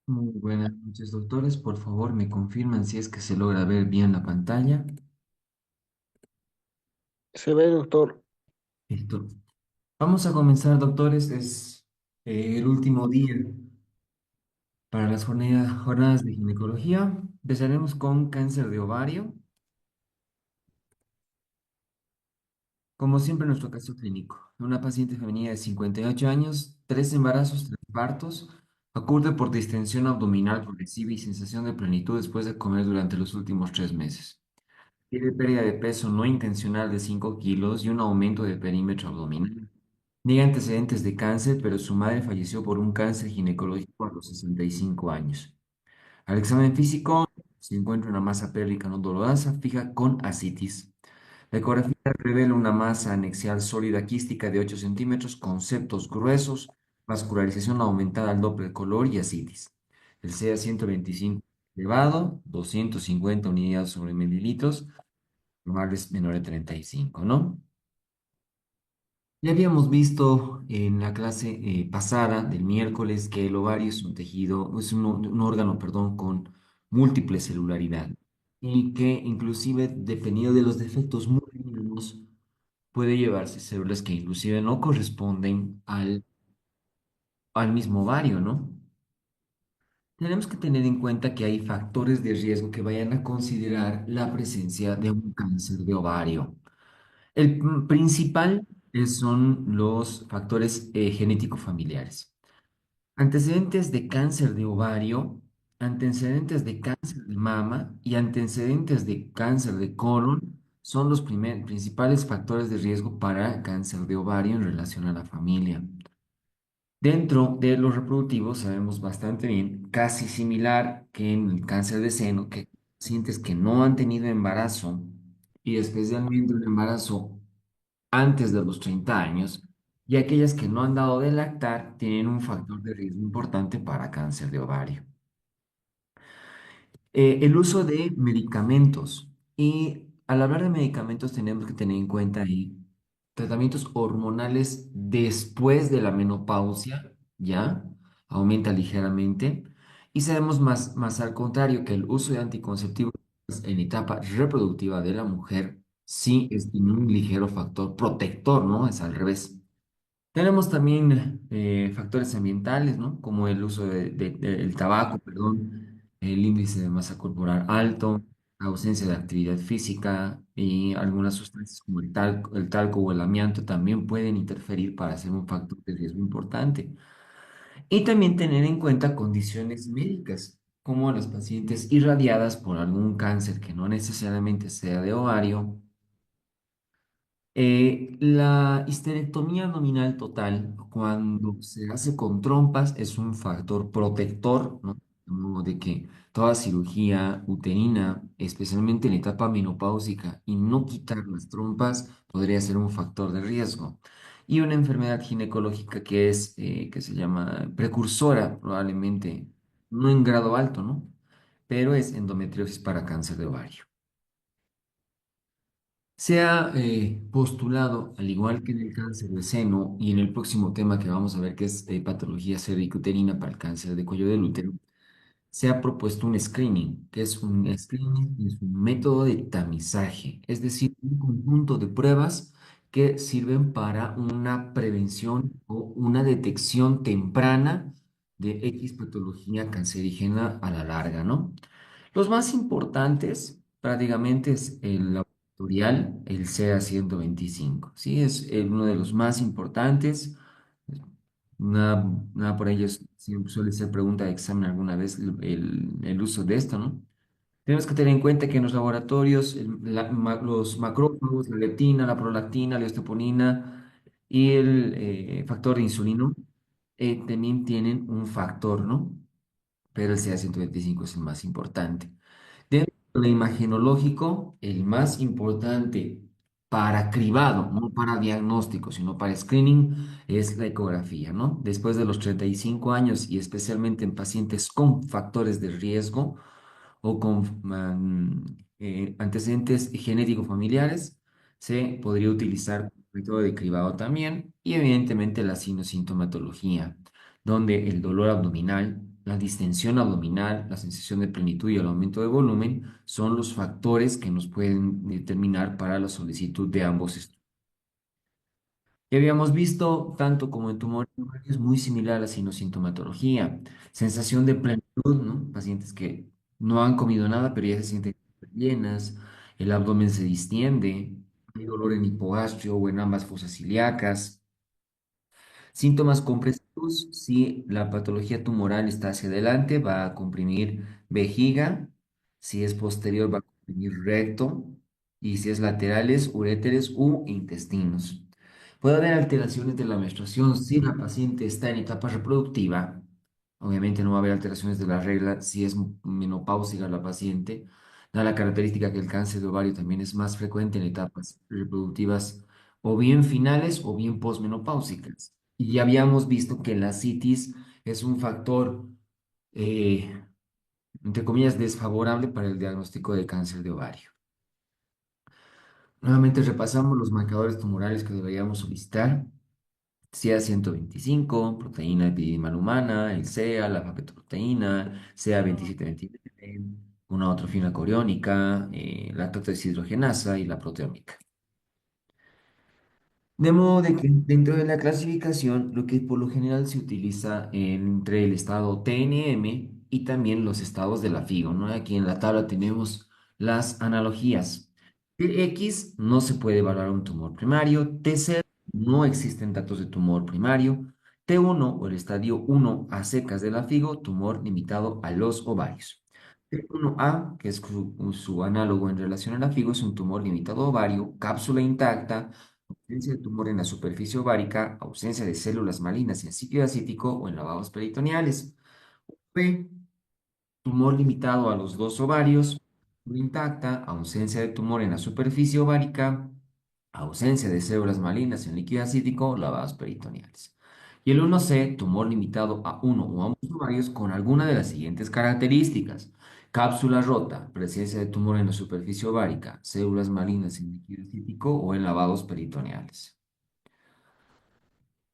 Muy buenas noches, doctores. Por favor, me confirman si es que se logra ver bien la pantalla. Se ve, doctor. Listo. Vamos a comenzar, doctores. Es el último día para las jornadas de ginecología. Empezaremos con cáncer de ovario. Como siempre, nuestro caso clínico. Una paciente femenina de 58 años, tres embarazos, tres partos. Ocurre por distensión abdominal progresiva y sensación de plenitud después de comer durante los últimos 3 meses. Tiene pérdida de peso no intencional de 5 kilos y un aumento de perímetro abdominal. Niega antecedentes de cáncer, pero su madre falleció por un cáncer ginecológico a los 65 años. Al examen físico se encuentra una masa pélvica no dolorosa fija con ascitis. La ecografía revela una masa anexial sólida quística de 8 centímetros con septos gruesos, vascularización aumentada al doble color y ascitis. El CA 125 elevado, 250 unidades sobre mililitros, normal es menor de 35, ¿no? Ya habíamos visto en la clase pasada del miércoles que el ovario es un tejido, es un órgano, perdón, con múltiple celularidad y que inclusive dependiendo de los defectos muy mínimos puede llevarse células que inclusive no corresponden al mismo ovario, ¿no? Tenemos que tener en cuenta que hay factores de riesgo que vayan a considerar la presencia de un cáncer de ovario. El principal son los factores genético-familiares. Antecedentes de cáncer de ovario, antecedentes de cáncer de mama y antecedentes de cáncer de colon son los principales factores de riesgo para cáncer de ovario en relación a la familia. Dentro de los reproductivos sabemos bastante bien, casi similar que en el cáncer de seno, que pacientes que no han tenido embarazo y especialmente un embarazo antes de los 30 años y aquellas que no han dado de lactar tienen un factor de riesgo importante para cáncer de ovario. El uso de medicamentos. Y al hablar de medicamentos tenemos que tener en cuenta ahí tratamientos hormonales después de la menopausia, ¿ya? Aumenta ligeramente. Y sabemos más al contrario que el uso de anticonceptivos en etapa reproductiva de la mujer sí tiene un ligero factor protector, ¿no? Es al revés. Tenemos también factores ambientales, ¿no? Como el uso del tabaco, perdón, el índice de masa corporal alto, la ausencia de actividad física y algunas sustancias como el talco o el amianto también pueden interferir para ser un factor de riesgo importante. Y también tener en cuenta condiciones médicas, como las pacientes irradiadas por algún cáncer que no necesariamente sea de ovario. La histerectomía abdominal total, cuando se hace con trompas, es un factor protector, ¿no? De modo de que toda cirugía uterina, especialmente en la etapa menopáusica, y no quitar las trompas, podría ser un factor de riesgo. Y una enfermedad ginecológica que se llama precursora, probablemente, no en grado alto, ¿no? Pero es endometriosis para cáncer de ovario. Se ha postulado, al igual que en el cáncer de seno y en el próximo tema que vamos a ver, que es patología cervicuterina para el cáncer de cuello del útero, se ha propuesto un screening, que es un screening, es un método de tamizaje, es decir, un conjunto de pruebas que sirven para una prevención o una detección temprana de X patología cancerígena a la larga, ¿no? Los más importantes prácticamente es el laboratorial, el CA 125, ¿sí? Es uno de los más importantes. Nada, nada por ello siempre suele ser pregunta de examen alguna vez el uso de esto, ¿no? Tenemos que tener en cuenta que en los laboratorios los macrófagos, la leptina, la prolactina, la osteoponina y el factor de insulino también tienen un factor, ¿no? Pero el CA 125 es el más importante. Dentro del imagenológico, el más importante para cribado, no para diagnóstico, sino para screening, es la ecografía, ¿no? Después de los 35 años y especialmente en pacientes con factores de riesgo o con antecedentes genéticos familiares, se podría utilizar el método de cribado también y evidentemente la sintomatología, donde el dolor abdominal, la distensión abdominal, la sensación de plenitud y el aumento de volumen son los factores que nos pueden determinar para la solicitud de ambos estudios. Ya habíamos visto, tanto como en tumores, es muy similar a la sinosintomatología. Sensación de plenitud, ¿no? Pacientes que no han comido nada, pero ya se sienten llenas, el abdomen se distiende, hay dolor en hipogastrio o en ambas fosas ilíacas. Síntomas compresivos, si la patología tumoral está hacia adelante, va a comprimir vejiga, si es posterior, va a comprimir recto, y si es laterales, uréteres u intestinos. Puede haber alteraciones de la menstruación si la paciente está en etapa reproductiva. Obviamente no va a haber alteraciones de la regla si es menopáusica la paciente. Da la característica que el cáncer de ovario también es más frecuente en etapas reproductivas o bien finales o bien posmenopáusicas. Y ya habíamos visto que la citis es un factor, eh, entre comillas, desfavorable para el diagnóstico de cáncer de ovario. Nuevamente repasamos los marcadores tumorales que deberíamos solicitar. CA-125, proteína epidimal humana, el CEA, la paquetoproteína, CA-2729, una otrofina coriónica, la deshidrogenasa y la proteómica. De modo de que dentro de la clasificación, lo que por lo general se utiliza entre el estado TNM y también los estados de la FIGO, ¿no? Aquí en la tabla tenemos las analogías. X no se puede evaluar un tumor primario, T0 no existen datos de tumor primario, T1 o el estadio 1 a secas de la FIGO, tumor limitado a los ovarios. T1A, que es su análogo en relación a la FIGO, es un tumor limitado a ovario, cápsula intacta, ausencia de tumor en la superficie ovárica, ausencia de células malignas en sitio acítico o en lavados peritoneales. P, tumor limitado a los dos ovarios, intacta, ausencia de tumor en la superficie ovárica, ausencia de células malignas en líquido acítico, lavados peritoneales. Y el 1C, tumor limitado a uno o ambos ovarios con alguna de las siguientes características. Cápsula rota, presencia de tumor en la superficie ovárica, células malignas en líquido acítico o en lavados peritoneales.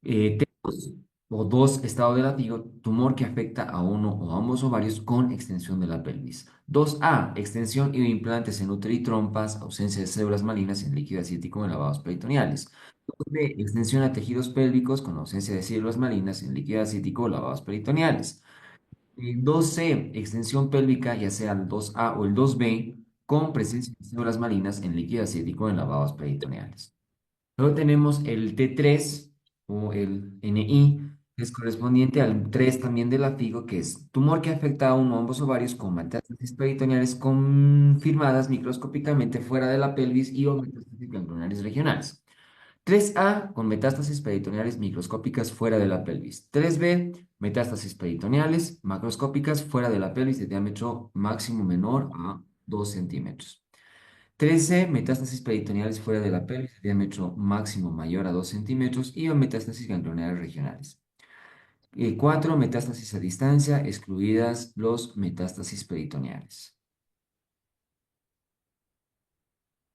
Tenemos o dos, estado de latigo, tumor que afecta a uno o ambos ovarios con extensión de la pelvis. 2A, extensión y implantes en útero y trompas, ausencia de células malignas en líquido acítico en lavados peritoneales. 2B, extensión a tejidos pélvicos con ausencia de células malignas en líquido acítico o lavados peritoneales. 2C, extensión pélvica, ya sea el 2A o el 2B, con presencia de células malignas en líquido acítico en lavados peritoneales. Luego tenemos el T3 o el NI, que es correspondiente al 3 también de la FIGO, que es tumor que afecta a uno o ambos ovarios con metástasis peritoneales confirmadas microscópicamente fuera de la pelvis y o metástasis ganglionares regionales. 3A con metástasis peritoneales microscópicas fuera de la pelvis. 3B, metástasis peritoneales macroscópicas fuera de la pelvis de diámetro máximo menor a 2 centímetros. 13, metástasis peritoneales fuera de la pelvis, diámetro máximo mayor a 2 centímetros y o metástasis ganglionares regionales. 4, metástasis a distancia, excluidas los metástasis peritoneales.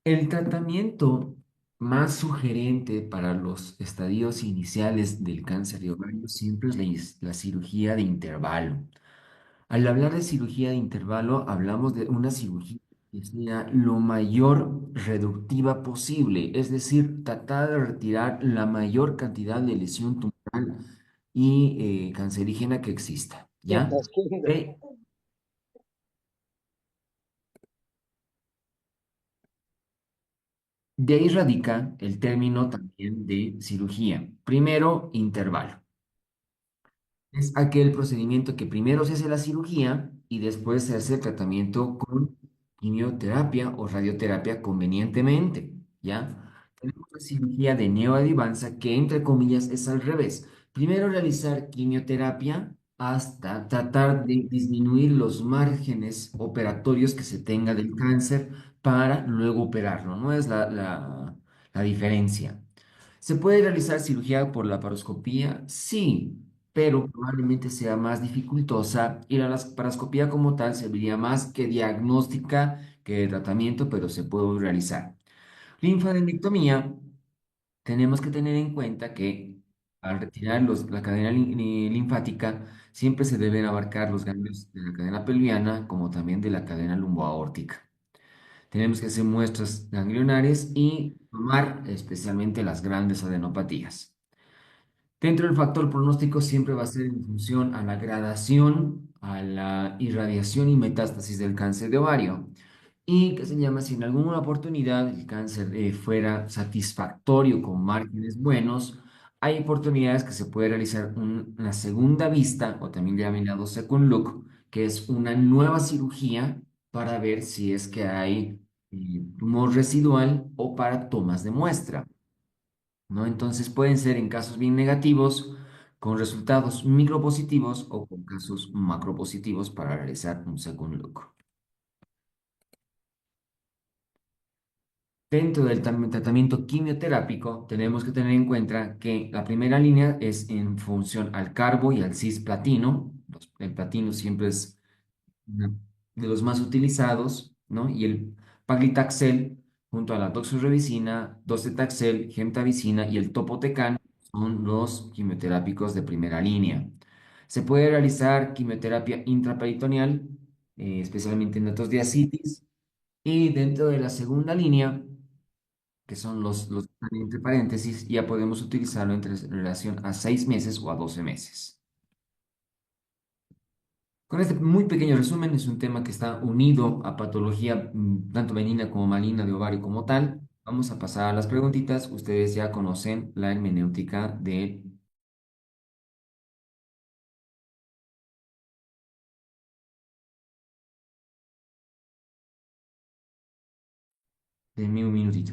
El tratamiento más sugerente para los estadios iniciales del cáncer de ovario siempre es la cirugía de intervalo. Al hablar de cirugía de intervalo, hablamos de una cirugía que sea lo mayor reductiva posible, es decir, tratar de retirar la mayor cantidad de lesión tumoral y cancerígena que exista, ¿ya? De, de ahí radica el término también de cirugía. Primero, intervalo. Es aquel procedimiento que primero se hace la cirugía y después se hace el tratamiento con quimioterapia o radioterapia convenientemente, ¿ya? Tenemos la cirugía de neoadjuvantía que, entre comillas, es al revés. Primero realizar quimioterapia hasta tratar de disminuir los márgenes operatorios que se tenga del cáncer para luego operarlo, ¿no? Es la diferencia. ¿Se puede realizar cirugía por laparoscopía? Sí, pero probablemente sea más dificultosa y la laparoscopía como tal serviría más que diagnóstica que de tratamiento, pero se puede realizar. Linfadenectomía, tenemos que tener en cuenta que Al retirar la cadena linfática, siempre se deben abarcar los ganglios de la cadena pelviana como también de la cadena lumboaórtica. Tenemos que hacer muestras ganglionares y tomar especialmente las grandes adenopatías. Dentro del factor pronóstico siempre va a ser en función a la gradación, a la irradiación y metástasis del cáncer de ovario. Y que se llama, si en alguna oportunidad el cáncer fuera satisfactorio con márgenes buenos, hay oportunidades que se puede realizar una segunda vista, o también llamado second look, que es una nueva cirugía para ver si es que hay tumor residual o para tomas de muestra, ¿no? Entonces pueden ser en casos bien negativos, con resultados micropositivos o con casos macropositivos para realizar un second look. Dentro del tratamiento quimioterápico, tenemos que tener en cuenta que la primera línea es en función al carbo y al cisplatino. El platino siempre es uno de los más utilizados, ¿no? Y el paclitaxel junto a la doxorubicina, docetaxel, gemcitabina y el topotecan son los quimioterápicos de primera línea. Se puede realizar quimioterapia intraperitoneal, especialmente en datos de ascitis, y dentro de la segunda línea, que son los entre paréntesis, ya podemos utilizarlo en relación a 6 meses o a 12 meses. Con este muy pequeño resumen, es un tema que está unido a patología tanto benigna como maligna de ovario como tal. Vamos a pasar a las preguntitas. Ustedes ya conocen la hermenéutica de mi un minutito.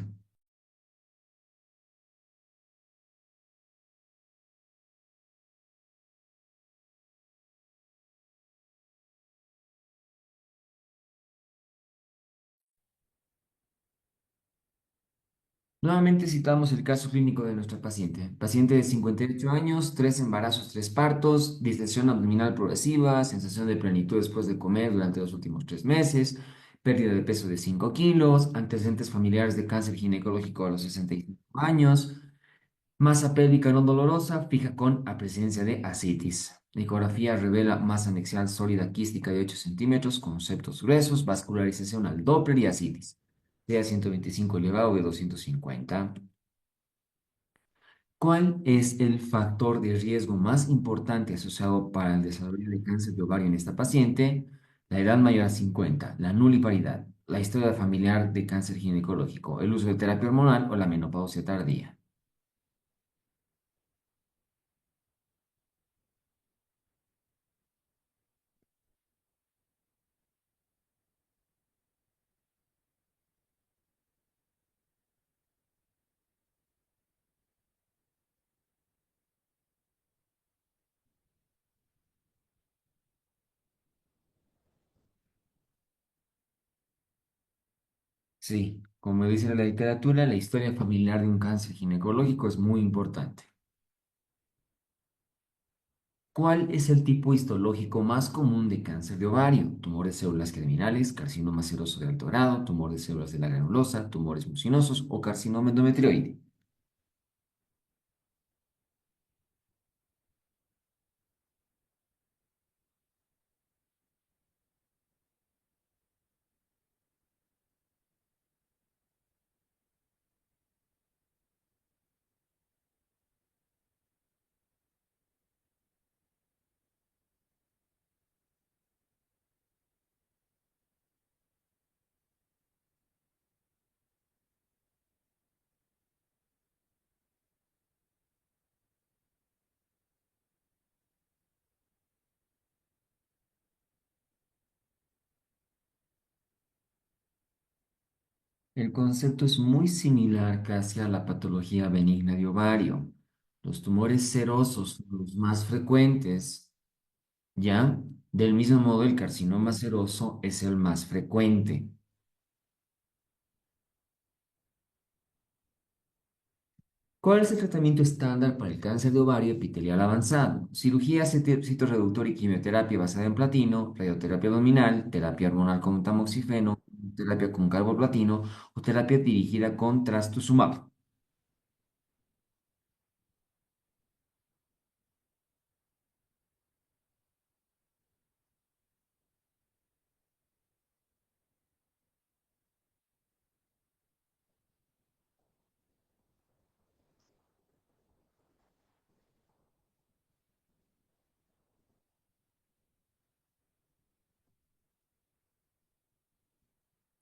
Nuevamente citamos el caso clínico de nuestra paciente. Paciente de 58 años, 3 embarazos, 3 partos, distensión abdominal progresiva, sensación de plenitud después de comer durante los últimos 3 meses, pérdida de peso de 5 kilos, antecedentes familiares de cáncer ginecológico a los 65 años, masa pélvica no dolorosa, fija con presencia de ascitis. La ecografía revela masa anexial sólida quística de 8 centímetros con septos gruesos, vascularización al Doppler y ascitis. De 125 elevado de 250. ¿Cuál es el factor de riesgo más importante asociado para el desarrollo de cáncer de ovario en esta paciente? La edad mayor a 50, la nuliparidad, la historia familiar de cáncer ginecológico, el uso de terapia hormonal o la menopausia tardía. Sí, como dice la literatura, la historia familiar de un cáncer ginecológico es muy importante. ¿Cuál es el tipo histológico más común de cáncer de ovario? Tumor de células germinales, carcinoma seroso de alto grado, tumor de células de la granulosa, tumores mucinosos o carcinoma endometrioide. El concepto es muy similar casi a la patología benigna de ovario. Los tumores serosos son los más frecuentes, ¿ya? Del mismo modo, el carcinoma seroso es el más frecuente. ¿Cuál es el tratamiento estándar para el cáncer de ovario epitelial avanzado? Cirugía citorreductor y quimioterapia basada en platino, radioterapia abdominal, terapia hormonal con tamoxifeno, terapia con carboplatino o terapia dirigida con trastuzumab.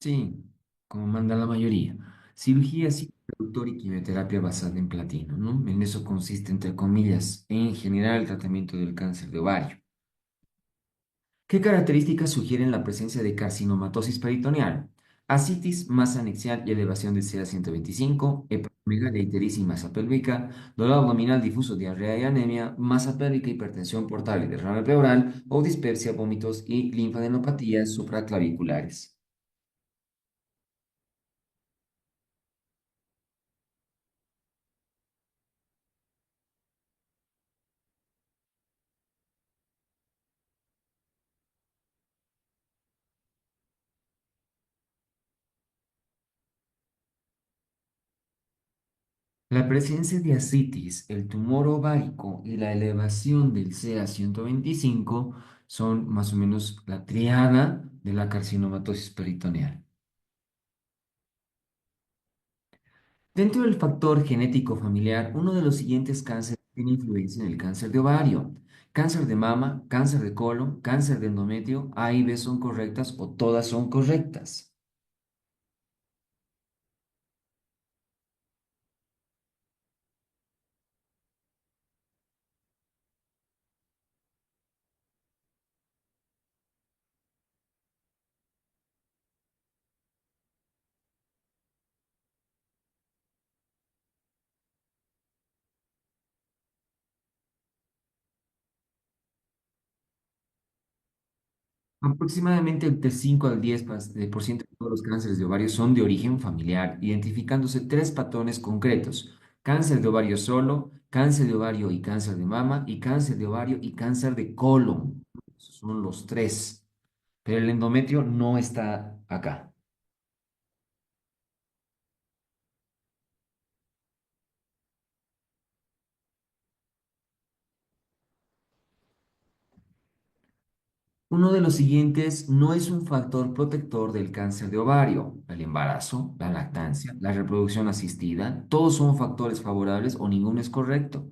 Sí, como manda la mayoría. Cirugía reductor y quimioterapia basada en platino, ¿no? En eso consiste, entre comillas, en general el tratamiento del cáncer de ovario. ¿Qué características sugieren la presencia de carcinomatosis peritoneal? Asitis, masa anexial y elevación de CA 125, hepatomegalia, ictericia y masa pélvica, dolor abdominal difuso, diarrea y anemia, masa pélvica, hipertensión portal y derrame pleural o dispepsia, vómitos y linfadenopatías supraclaviculares. La presencia de ascitis, el tumor ovárico y la elevación del CA 125 son más o menos la triada de la carcinomatosis peritoneal. Dentro del factor genético familiar, uno de los siguientes cánceres tiene influencia en el cáncer de ovario. Cáncer de mama, cáncer de colon, cáncer de endometrio, A y B son correctas o todas son correctas. Aproximadamente el 5 al 10% de todos los cánceres de ovario son de origen familiar, identificándose tres patrones concretos: cáncer de ovario solo, cáncer de ovario y cáncer de mama, y cáncer de ovario y cáncer de colon. Esos son los tres, pero el endometrio no está acá. Uno de los siguientes no es un factor protector del cáncer de ovario: el embarazo, la lactancia, la reproducción asistida. Todos son factores favorables o ninguno es correcto.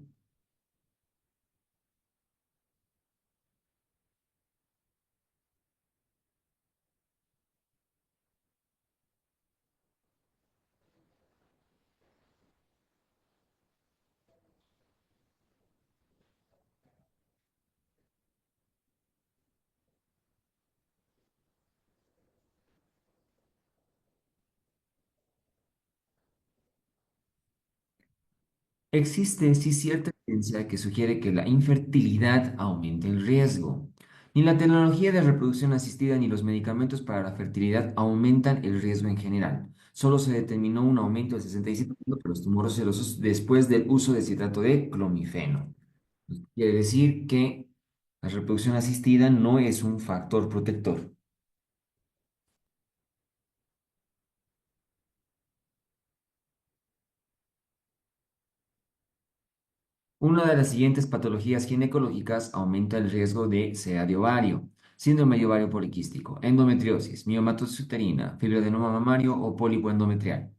Existe sí cierta evidencia que sugiere que la infertilidad aumenta el riesgo. Ni la tecnología de reproducción asistida ni los medicamentos para la fertilidad aumentan el riesgo en general. Solo se determinó un aumento del 67% de los tumores celosos después del uso de citrato de clomifeno. Quiere decir que la reproducción asistida no es un factor protector. Una de las siguientes patologías ginecológicas aumenta el riesgo de SEA de ovario: síndrome de ovario poliquístico, endometriosis, miomatosis uterina, fibroadenoma mamario o pólipo endometrial.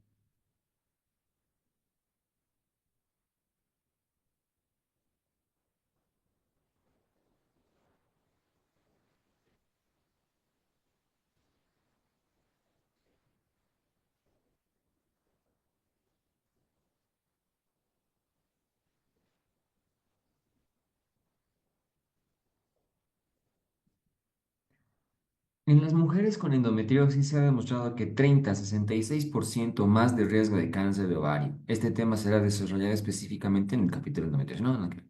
En las mujeres con endometriosis se ha demostrado que 30 a 66% más de riesgo de cáncer de ovario. Este tema será desarrollado específicamente en el capítulo de endometriosis. No, no creo.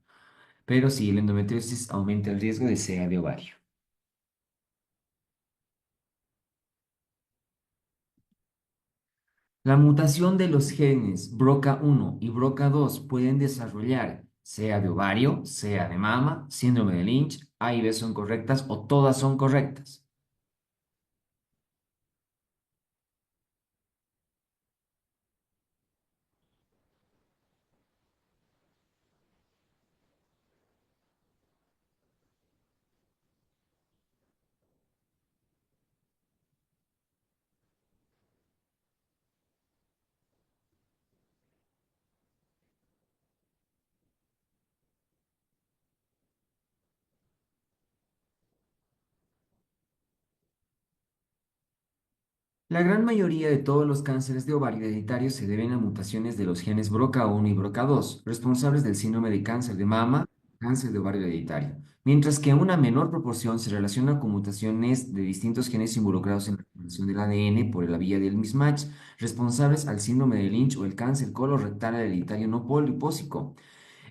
Pero sí, la endometriosis aumenta el riesgo de SEA de ovario. La mutación de los genes BRCA1 y BRCA2 pueden desarrollar SEA de ovario, SEA de mama, síndrome de Lynch. A y B son correctas o todas son correctas. La gran mayoría de todos los cánceres de ovario hereditarios se deben a mutaciones de los genes BRCA1 y BRCA2, responsables del síndrome de cáncer de mama, cáncer de ovario hereditario, mientras que una menor proporción se relaciona con mutaciones de distintos genes involucrados en la formación del ADN por la vía del mismatch, responsables al síndrome de Lynch o el cáncer colorectal hereditario no polipósico.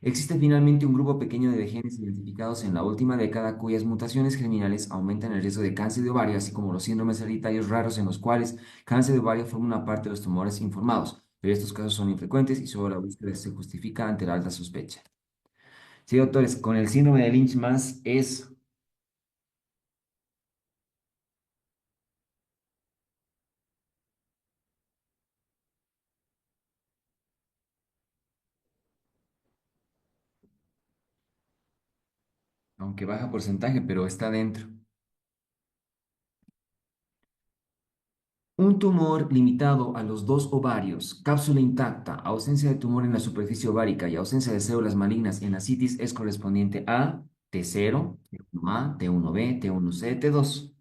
Existe finalmente un grupo pequeño de genes identificados en la última década cuyas mutaciones germinales aumentan el riesgo de cáncer de ovario, así como los síndromes hereditarios raros en los cuales cáncer de ovario forma una parte de los tumores informados, pero estos casos son infrecuentes y solo la búsqueda se justifica ante la alta sospecha. Sí, doctores, con el síndrome de Lynch más es, aunque baja porcentaje, pero está dentro. Un tumor limitado a los dos ovarios, cápsula intacta, ausencia de tumor en la superficie ovárica y ausencia de células malignas en la citis es correspondiente a T0, T1A, T1B, T1C, T2.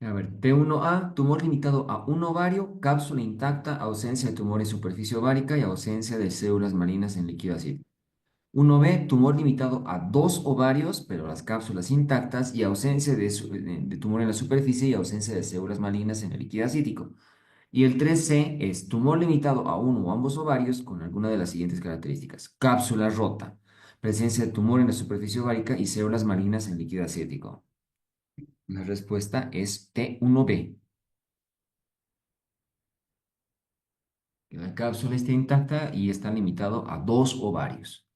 A ver, T1A, tumor limitado a un ovario, cápsula intacta, ausencia de tumor en superficie ovárica y ausencia de células malignas en líquido asídico. 1B, tumor limitado a dos ovarios, pero las cápsulas intactas y ausencia de tumor en la superficie y ausencia de células malignas en el líquido acítico. Y el 3C es tumor limitado a uno o ambos ovarios con alguna de las siguientes características. Cápsula rota, presencia de tumor en la superficie ovárica y células malignas en líquido acético. La respuesta es T1B. La cápsula está intacta y está limitado a dos ovarios.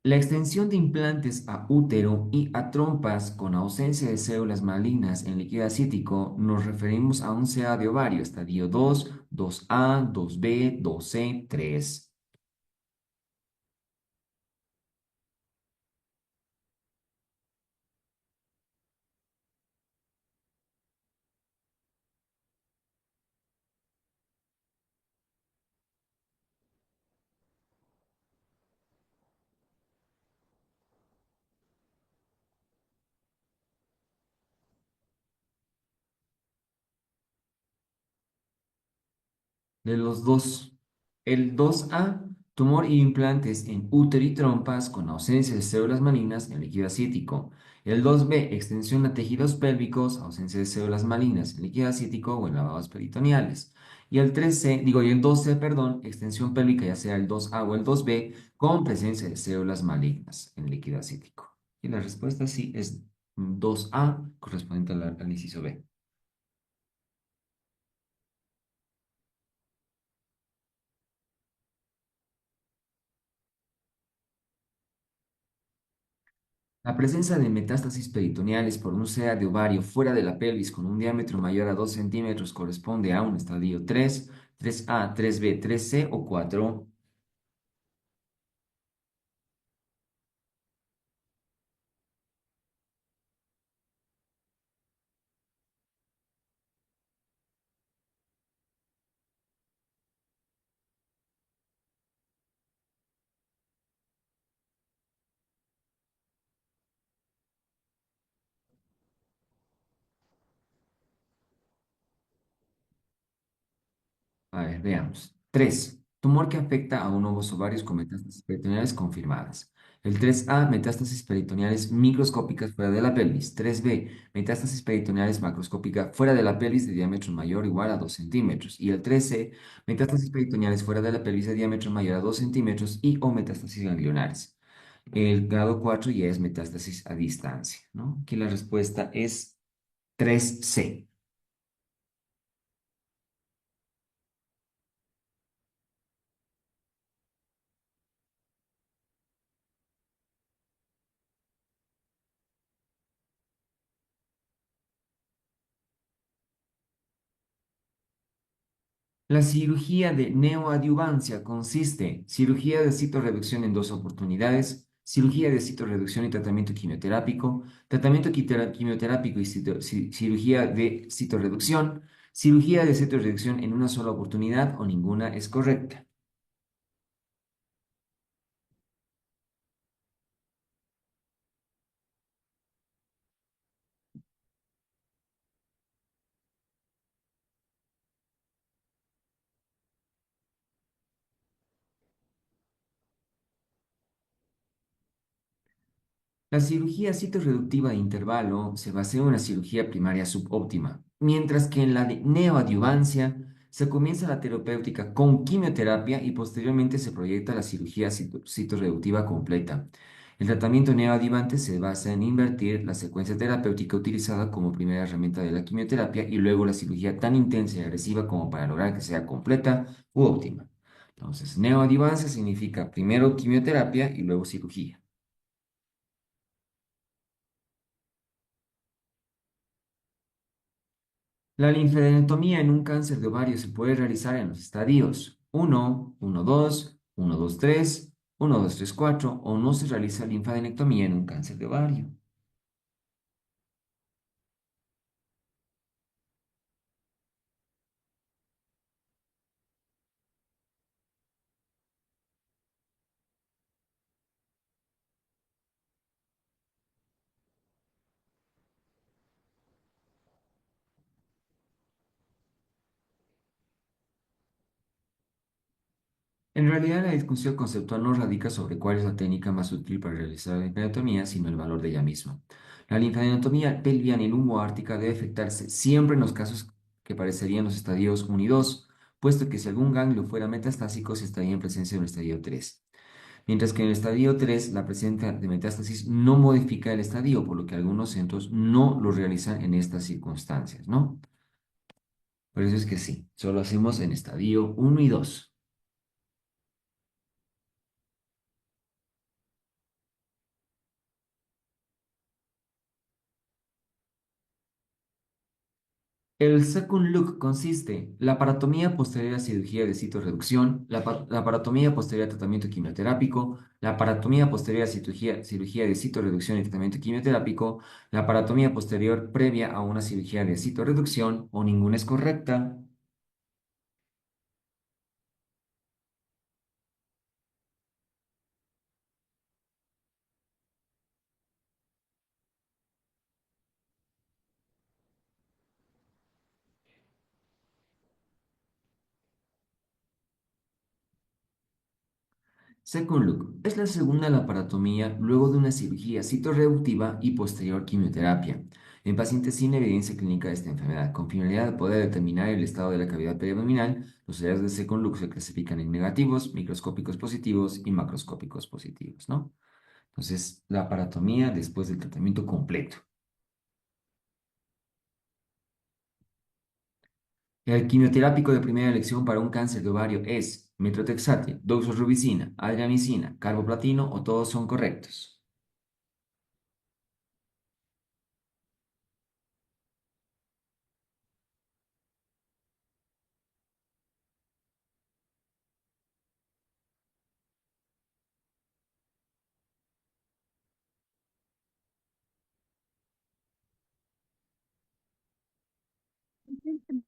La extensión de implantes a útero y a trompas con ausencia de células malignas en líquido acítico nos referimos a un CA de ovario, estadio 2, 2A, 2B, 2C, 3. De los dos. El 2A, tumor y implantes en útero y trompas con ausencia de células malignas en líquido acítico. El 2B, extensión a tejidos pélvicos, ausencia de células malignas en líquido acítico o en lavados peritoneales. Y el 3C, digo, y el 2C, perdón, extensión pélvica, ya sea el 2A o el 2B, con presencia de células malignas en líquido acítico. Y la respuesta sí es 2A, correspondiente al inciso B. La presencia de metástasis peritoneales por un CA de ovario fuera de la pelvis con un diámetro mayor a 2 centímetros corresponde a un estadio 3, 3A, 3B, 3C o 4. A ver, veamos. 3. Tumor que afecta a uno o dos ovarios con metástasis peritoneales confirmadas. El 3A, metástasis peritoneales microscópicas fuera de la pelvis. 3B, metástasis peritoneales macroscópicas fuera de la pelvis de diámetro mayor o igual a 2 centímetros. Y el 3C, metástasis peritoneales fuera de la pelvis de diámetro mayor a 2 centímetros y o metástasis ganglionares. El grado 4 ya es metástasis a distancia, ¿no? Aquí la respuesta es 3C. La cirugía de neoadyuvancia consiste cirugía de citorreducción en dos oportunidades, cirugía de citorreducción y tratamiento quimioterápico, tratamiento quimioterápico y cirugía de citorreducción, cirugía de citorreducción en una sola oportunidad o ninguna es correcta. La cirugía citorreductiva de intervalo se basa en una cirugía primaria subóptima, mientras que en la de neoadyuvancia se comienza la terapéutica con quimioterapia y posteriormente se proyecta la cirugía citorreductiva completa. El tratamiento neoadyuvante se basa en invertir la secuencia terapéutica utilizada como primera herramienta de la quimioterapia y luego la cirugía tan intensa y agresiva como para lograr que sea completa u óptima. Entonces, neoadyuvancia significa primero quimioterapia y luego cirugía. La linfadenectomía en un cáncer de ovario se puede realizar en los estadios 1, 1-2, 1-2-3, 1-2-3-4 o no se realiza linfadenectomía en un cáncer de ovario. En realidad, la discusión conceptual no radica sobre cuál es la técnica más útil para realizar la linfadenectomía, sino el valor de ella misma. La linfadenectomía pelviana y lumboártica debe efectuarse siempre en los casos que parecerían los estadios 1 y 2, puesto que si algún ganglio fuera metastásico, se estaría en presencia de un estadio 3. Mientras que en el estadio 3 la presencia de metástasis no modifica el estadio, por lo que algunos centros no lo realizan en estas circunstancias, ¿no? Por eso es que sí, solo hacemos en estadio 1 y 2. El second look consiste la paratomía posterior a cirugía de citorreducción, la paratomía posterior a tratamiento quimioterápico, la paratomía posterior a cirugía de citorreducción y tratamiento quimioterápico, la paratomía posterior previa a una cirugía de citorreducción o ninguna es correcta. Second look es la segunda laparotomía luego de una cirugía citorreductiva y posterior quimioterapia en pacientes sin evidencia clínica de esta enfermedad, con finalidad de poder determinar el estado de la cavidad periabdominal. Los hallazgos de second look se clasifican en negativos, microscópicos positivos y macroscópicos positivos, ¿no? Entonces, la aparatomía después del tratamiento completo. El quimioterápico de primera elección para un cáncer de ovario es metotrexate, doxorubicina, adriamicina, carboplatino o todos son correctos.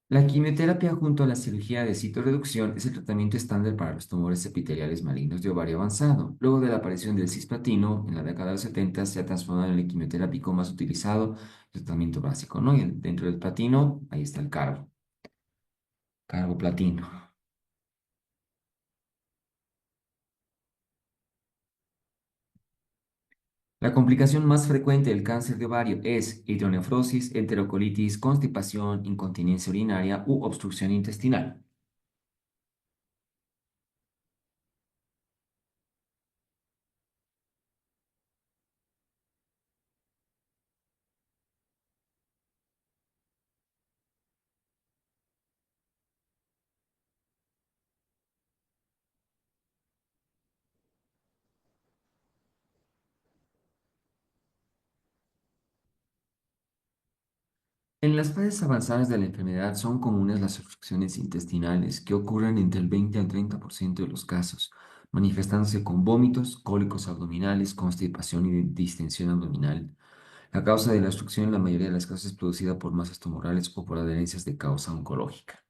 La quimioterapia junto a la cirugía de citorreducción es el tratamiento estándar para los tumores epiteliales malignos de ovario avanzado. Luego de la aparición del cisplatino en la década de los 70 se ha transformado en el quimioterápico más utilizado, el tratamiento básico, ¿no? Y dentro del platino, ahí está el carboplatino. La complicación más frecuente del cáncer de ovario es hidronefrosis, enterocolitis, constipación, incontinencia urinaria u obstrucción intestinal. En las fases avanzadas de la enfermedad son comunes las obstrucciones intestinales, que ocurren entre el 20 al 30% de los casos, manifestándose con vómitos, cólicos abdominales, constipación y distensión abdominal. La causa de la obstrucción en la mayoría de las casos es producida por masas tumorales o por adherencias de causa oncológica.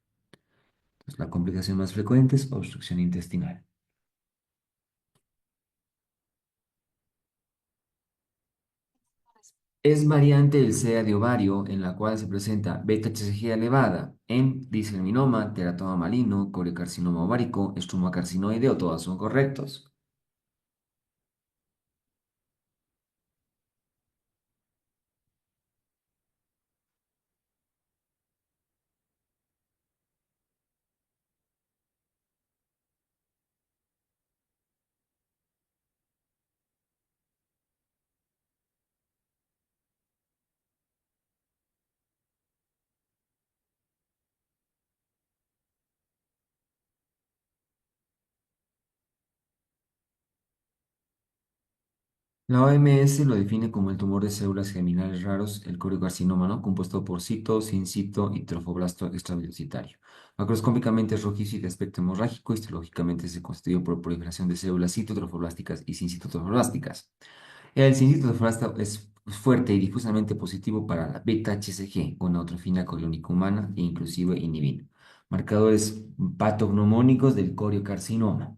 Entonces, la complicación más frecuente es obstrucción intestinal. Es variante del SEA de ovario, en la cual se presenta beta-HCG elevada en disseminoma, teratoma maligno, coriocarcinoma ovárico, estomocarcinoide o todas son correctos. La OMS lo define como el tumor de células germinales raros, el coriocarcinoma, ¿no? Compuesto por cito, sincito y trofoblasto extravelocitario. Macroscópicamente es rojizo y de aspecto hemorrágico, histológicamente se constituye por proliferación de células citotrofoblásticas y sincitotrofoblásticas. El cincito es fuerte y difusamente positivo para la beta-HCG, con neutrofina coriónica humana e inclusive inhibina. Marcadores patognomónicos del coriocarcinoma.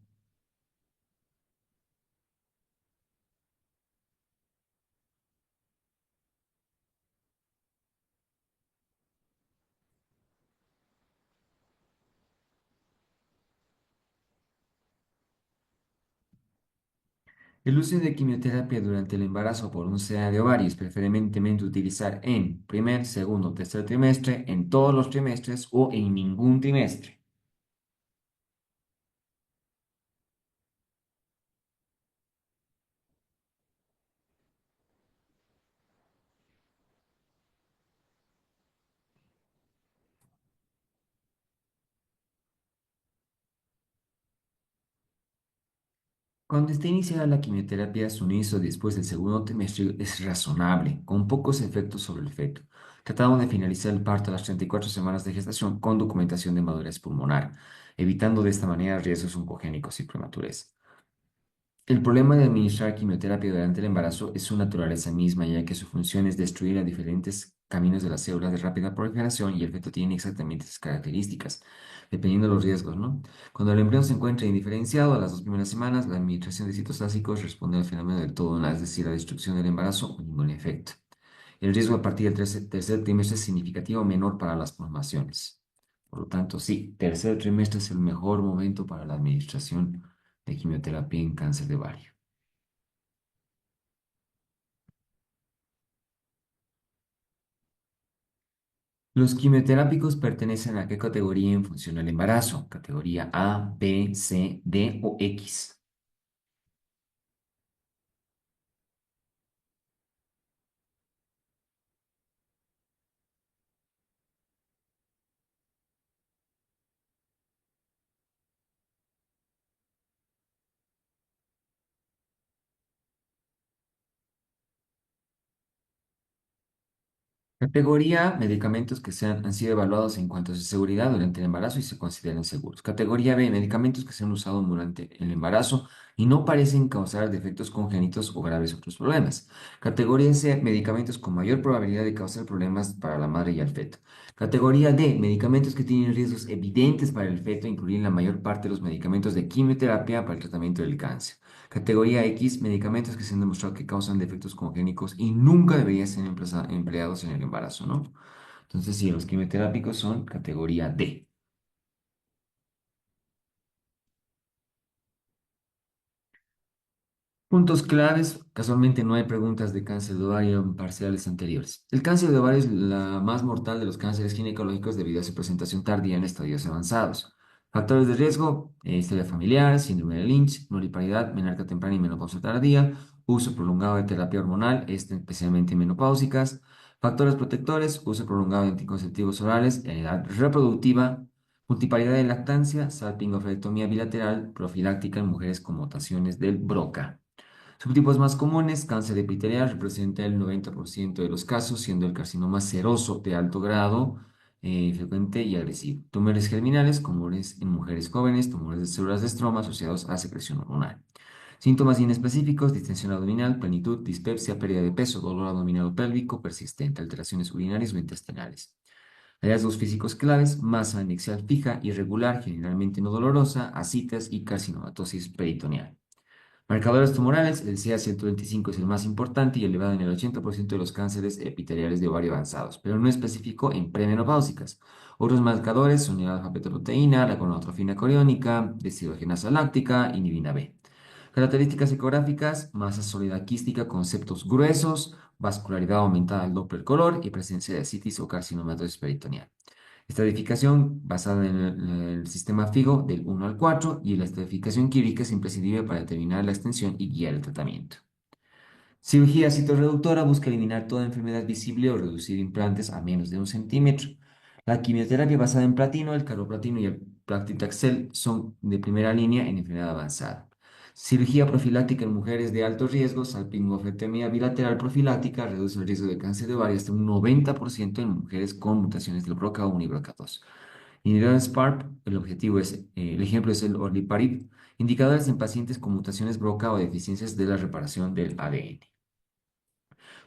El uso de quimioterapia durante el embarazo por un SEA de ovarios, preferentemente utilizar en primer, segundo, tercer trimestre, en todos los trimestres o en ningún trimestre. Cuando esté iniciada la quimioterapia, su inicio después del segundo trimestre es razonable, con pocos efectos sobre el feto. Tratamos de finalizar el parto a las 34 semanas de gestación con documentación de madurez pulmonar, evitando de esta manera riesgos oncogénicos y prematurez. El problema de administrar quimioterapia durante el embarazo es su naturaleza misma, ya que su función es destruir a diferentes caminos de las células de rápida proliferación y el feto tiene exactamente esas características, dependiendo de los riesgos, ¿no? Cuando el embrión se encuentra indiferenciado a las 2 primeras semanas, la administración de citostásicos responde al fenómeno del todo, es decir, la destrucción del embarazo o ningún efecto. El riesgo a partir del tercer trimestre es significativo menor para las formaciones. Por lo tanto, sí, tercer trimestre es el mejor momento para la administración de quimioterapia en cáncer de ovario. Los quimioterápicos pertenecen a qué categoría en función al embarazo? Categoría A, B, C, D o X. Categoría A, medicamentos que han sido evaluados en cuanto a su seguridad durante el embarazo y se consideran seguros. Categoría B, medicamentos que se han usado durante el embarazo y no parecen causar defectos congénitos o graves otros problemas. Categoría C, medicamentos con mayor probabilidad de causar problemas para la madre y el feto. Categoría D, medicamentos que tienen riesgos evidentes para el feto, incluyen la mayor parte de los medicamentos de quimioterapia para el tratamiento del cáncer. Categoría X, medicamentos que se han demostrado que causan defectos congénicos y nunca deberían ser empleados en el embarazo, ¿no? Entonces, sí, los quimioterápicos son categoría D. Puntos claves, casualmente no hay preguntas de cáncer de ovario en parciales anteriores. El cáncer de ovario es la más mortal de los cánceres ginecológicos debido a su presentación tardía en estadios avanzados. Factores de riesgo, historia familiar, síndrome de Lynch, nulliparidad, menarca temprana y menopausia tardía, uso prolongado de terapia hormonal, especialmente menopáusicas, factores protectores, uso prolongado de anticonceptivos orales, en edad reproductiva, multiparidad de lactancia, salpingoflectomía bilateral, profiláctica en mujeres con mutaciones del BRCA. Subtipos más comunes, cáncer epitelial representa el 90% de los casos, siendo el carcinoma seroso de alto grado, frecuente y agresivo. Tumores germinales, comunes en mujeres jóvenes, tumores de células de estroma asociados a secreción hormonal. Síntomas inespecíficos, distensión abdominal, plenitud, dispepsia, pérdida de peso, dolor abdominal o pélvico persistente, alteraciones urinarias o intestinales. Hallazgos físicos claves, masa anexial fija, irregular, generalmente no dolorosa, ascitas y carcinomatosis peritoneal. Marcadores tumorales, el CA-125 es el más importante y elevado en el 80% de los cánceres epiteliales de ovario avanzados, pero no específico en premenopáusicas. Otros marcadores son la alfa-fetoproteína, la gonadotrofina coriónica, deshidrogenasa láctica, inhibina B. Características ecográficas, masa sólida quística con septos gruesos, vascularidad aumentada al Doppler color y presencia de ascitis o carcinomatosis peritoneal. Estratificación basada en el sistema FIGO del 1 al 4 y la estratificación química es imprescindible para determinar la extensión y guiar el tratamiento. Cirugía citorreductora busca eliminar toda enfermedad visible o reducir implantes a menos de 1 centímetro. La quimioterapia basada en platino, el carboplatino y el paclitaxel son de primera línea en enfermedad avanzada. Cirugía profiláctica en mujeres de alto riesgo, salpingoflectomía bilateral profiláctica reduce el riesgo de cáncer de ovario hasta un 90% en mujeres con mutaciones del BRCA1 y BRCA2. Inhibidores PARP, el objetivo es, el ejemplo es el Orliparib, indicadores en pacientes con mutaciones BRCA o deficiencias de la reparación del ADN.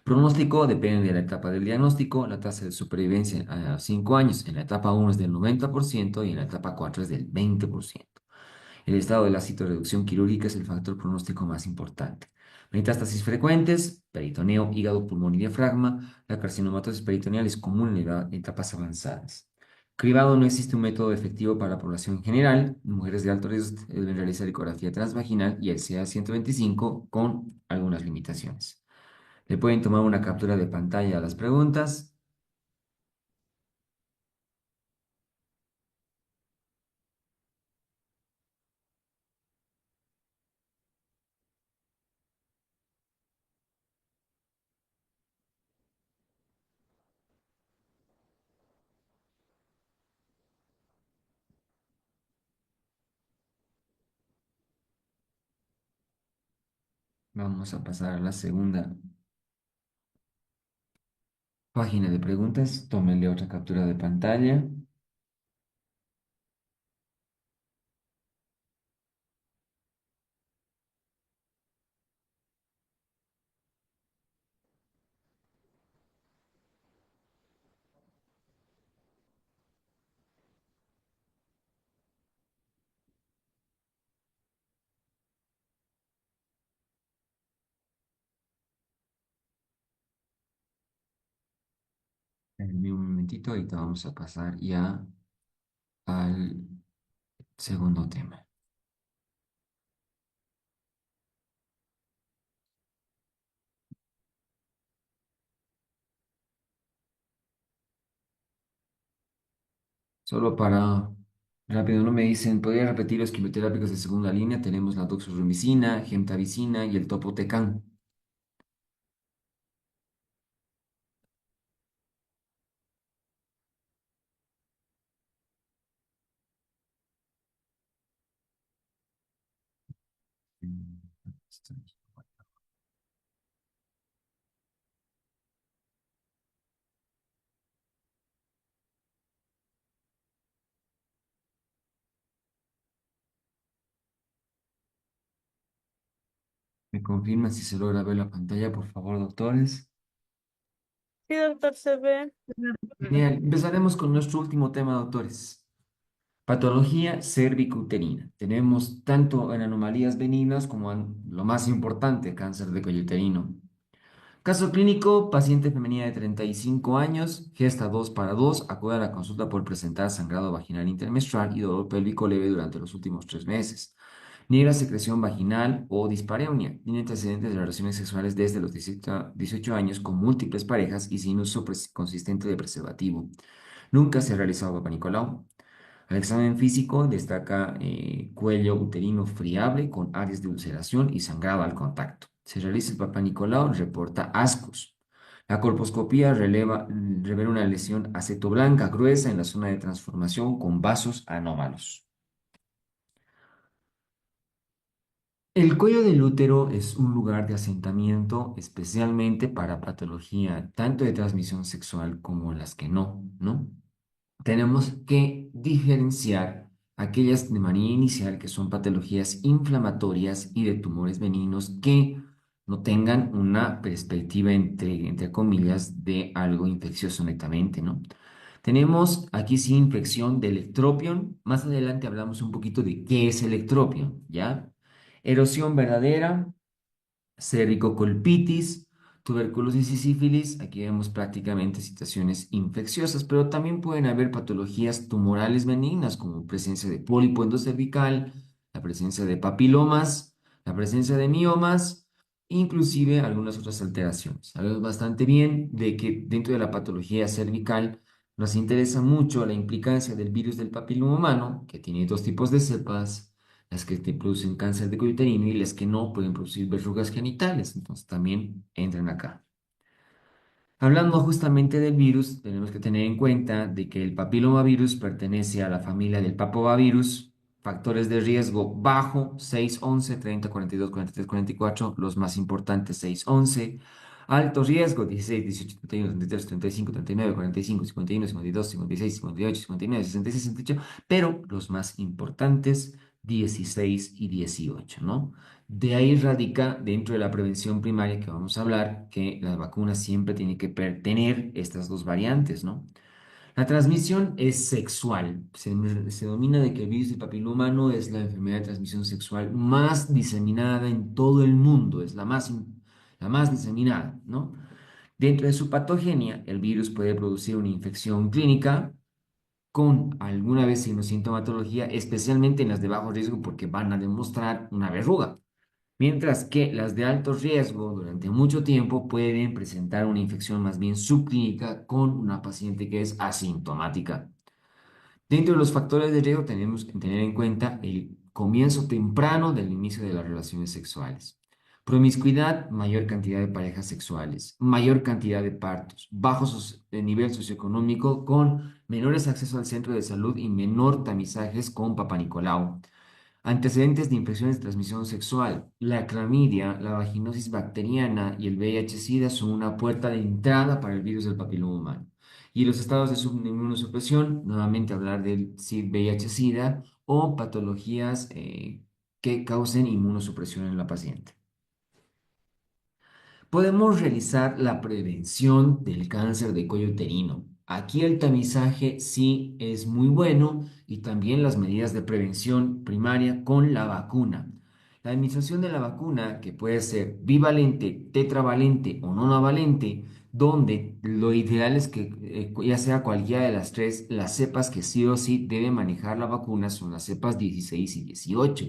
Pronóstico depende de la etapa del diagnóstico. La tasa de supervivencia a 5 años en la etapa 1 es del 90% y en la etapa 4 es del 20%. El estado de la citoreducción quirúrgica es el factor pronóstico más importante. Metástasis frecuentes, peritoneo, hígado, pulmón y diafragma. La carcinomatosis peritoneal es común en etapas avanzadas. Cribado: no existe un método efectivo para la población general. Mujeres de alto riesgo deben realizar ecografía transvaginal y el CA-125 con algunas limitaciones. Le pueden tomar una captura de pantalla a las preguntas. Vamos a pasar a la segunda página de preguntas. Tómenle otra captura de pantalla. Denme un momentito, ahorita vamos a pasar ya al segundo tema. Solo para rápido, no me dicen, ¿podría repetir los quimioterápicos de segunda línea? Tenemos la doxorubicina, gemtavicina y el topotecan. Mm, ¿Me confirman si se logra ver la pantalla, por favor, doctores? Sí, doctor, se ve. Genial. Empezaremos con nuestro último tema, doctores. Patología cervicuterina. Tenemos tanto en anomalías benignas como en lo más importante, cáncer de cuello uterino. Caso clínico: paciente femenina de 35 años, gesta 2 para 2, acude a la consulta por presentar sangrado vaginal intermenstrual y dolor pélvico leve durante los últimos 3 meses. Niega secreción vaginal o dispareunia. Tiene antecedentes de relaciones sexuales desde los 18 años con múltiples parejas y sin uso consistente de preservativo. Nunca se ha realizado Papa Nicolau. Al examen físico destaca cuello uterino friable con áreas de ulceración y sangrado al contacto. Se realiza el Papa Nicolau, reporta ascos. La colposcopía revela una lesión acetoblanca gruesa en la zona de transformación con vasos anómalos. El cuello del útero es un lugar de asentamiento especialmente para patología tanto de transmisión sexual como las que no, ¿no? Tenemos que diferenciar aquellas de manera inicial que son patologías inflamatorias y de tumores benignos que no tengan una perspectiva entre comillas de algo infeccioso netamente, ¿no? Tenemos aquí sí infección del ectropion. Más adelante hablamos un poquito de qué es el ectropion, ¿ya? Erosión verdadera, cervicocolpitis, tuberculosis y sífilis. Aquí vemos prácticamente situaciones infecciosas, pero también pueden haber patologías tumorales benignas como presencia de pólipo endocervical, la presencia de papilomas, la presencia de miomas, inclusive algunas otras alteraciones. Sabemos bastante bien de que dentro de la patología cervical nos interesa mucho la implicancia del virus del papiloma humano, que tiene dos tipos de cepas, las que te producen cáncer de cuello uterino y las que no pueden producir verrugas genitales. Entonces también entran acá. Hablando justamente del virus, tenemos que tener en cuenta de que el papilomavirus pertenece a la familia del papovavirus, factores de riesgo bajo 6, 11, 30, 42, 43, 44, los más importantes 6, 11, alto riesgo 16, 18, 31, 33, 35, 39, 45, 51, 52, 56, 58, 59, 66, 68, pero los más importantes 16 y 18, ¿no? De ahí radica dentro de la prevención primaria que vamos a hablar que las vacunas siempre tienen que tener estas dos variantes, ¿no? La transmisión es sexual. Se domina de que el virus del papiloma humano es la enfermedad de transmisión sexual más diseminada en todo el mundo, es la más diseminada, ¿no? Dentro de su patogenia, el virus puede producir una infección clínica con alguna vez sintomatología, especialmente en las de bajo riesgo porque van a demostrar una verruga. Mientras que las de alto riesgo durante mucho tiempo pueden presentar una infección más bien subclínica con una paciente que es asintomática. Dentro de los factores de riesgo tenemos que tener en cuenta el comienzo temprano del inicio de las relaciones sexuales. Promiscuidad, mayor cantidad de parejas sexuales, mayor cantidad de partos, bajo nivel socioeconómico con menores accesos al centro de salud y menor tamizajes con Papa Nicolau. Antecedentes de infecciones de transmisión sexual. La clamidia, la vaginosis bacteriana y el VIH-Sida son una puerta de entrada para el virus del papiloma humano. Y los estados de inmunosupresión, nuevamente hablar del VIH-Sida o patologías que causen inmunosupresión en la paciente. Podemos realizar la prevención del cáncer de cuello uterino. Aquí el tamizaje sí es muy bueno y también las medidas de prevención primaria con la vacuna. La administración de la vacuna, que puede ser bivalente, tetravalente o nonavalente, donde lo ideal es que ya sea cualquiera de las tres, las cepas que sí o sí deben manejar la vacuna son las cepas 16 y 18.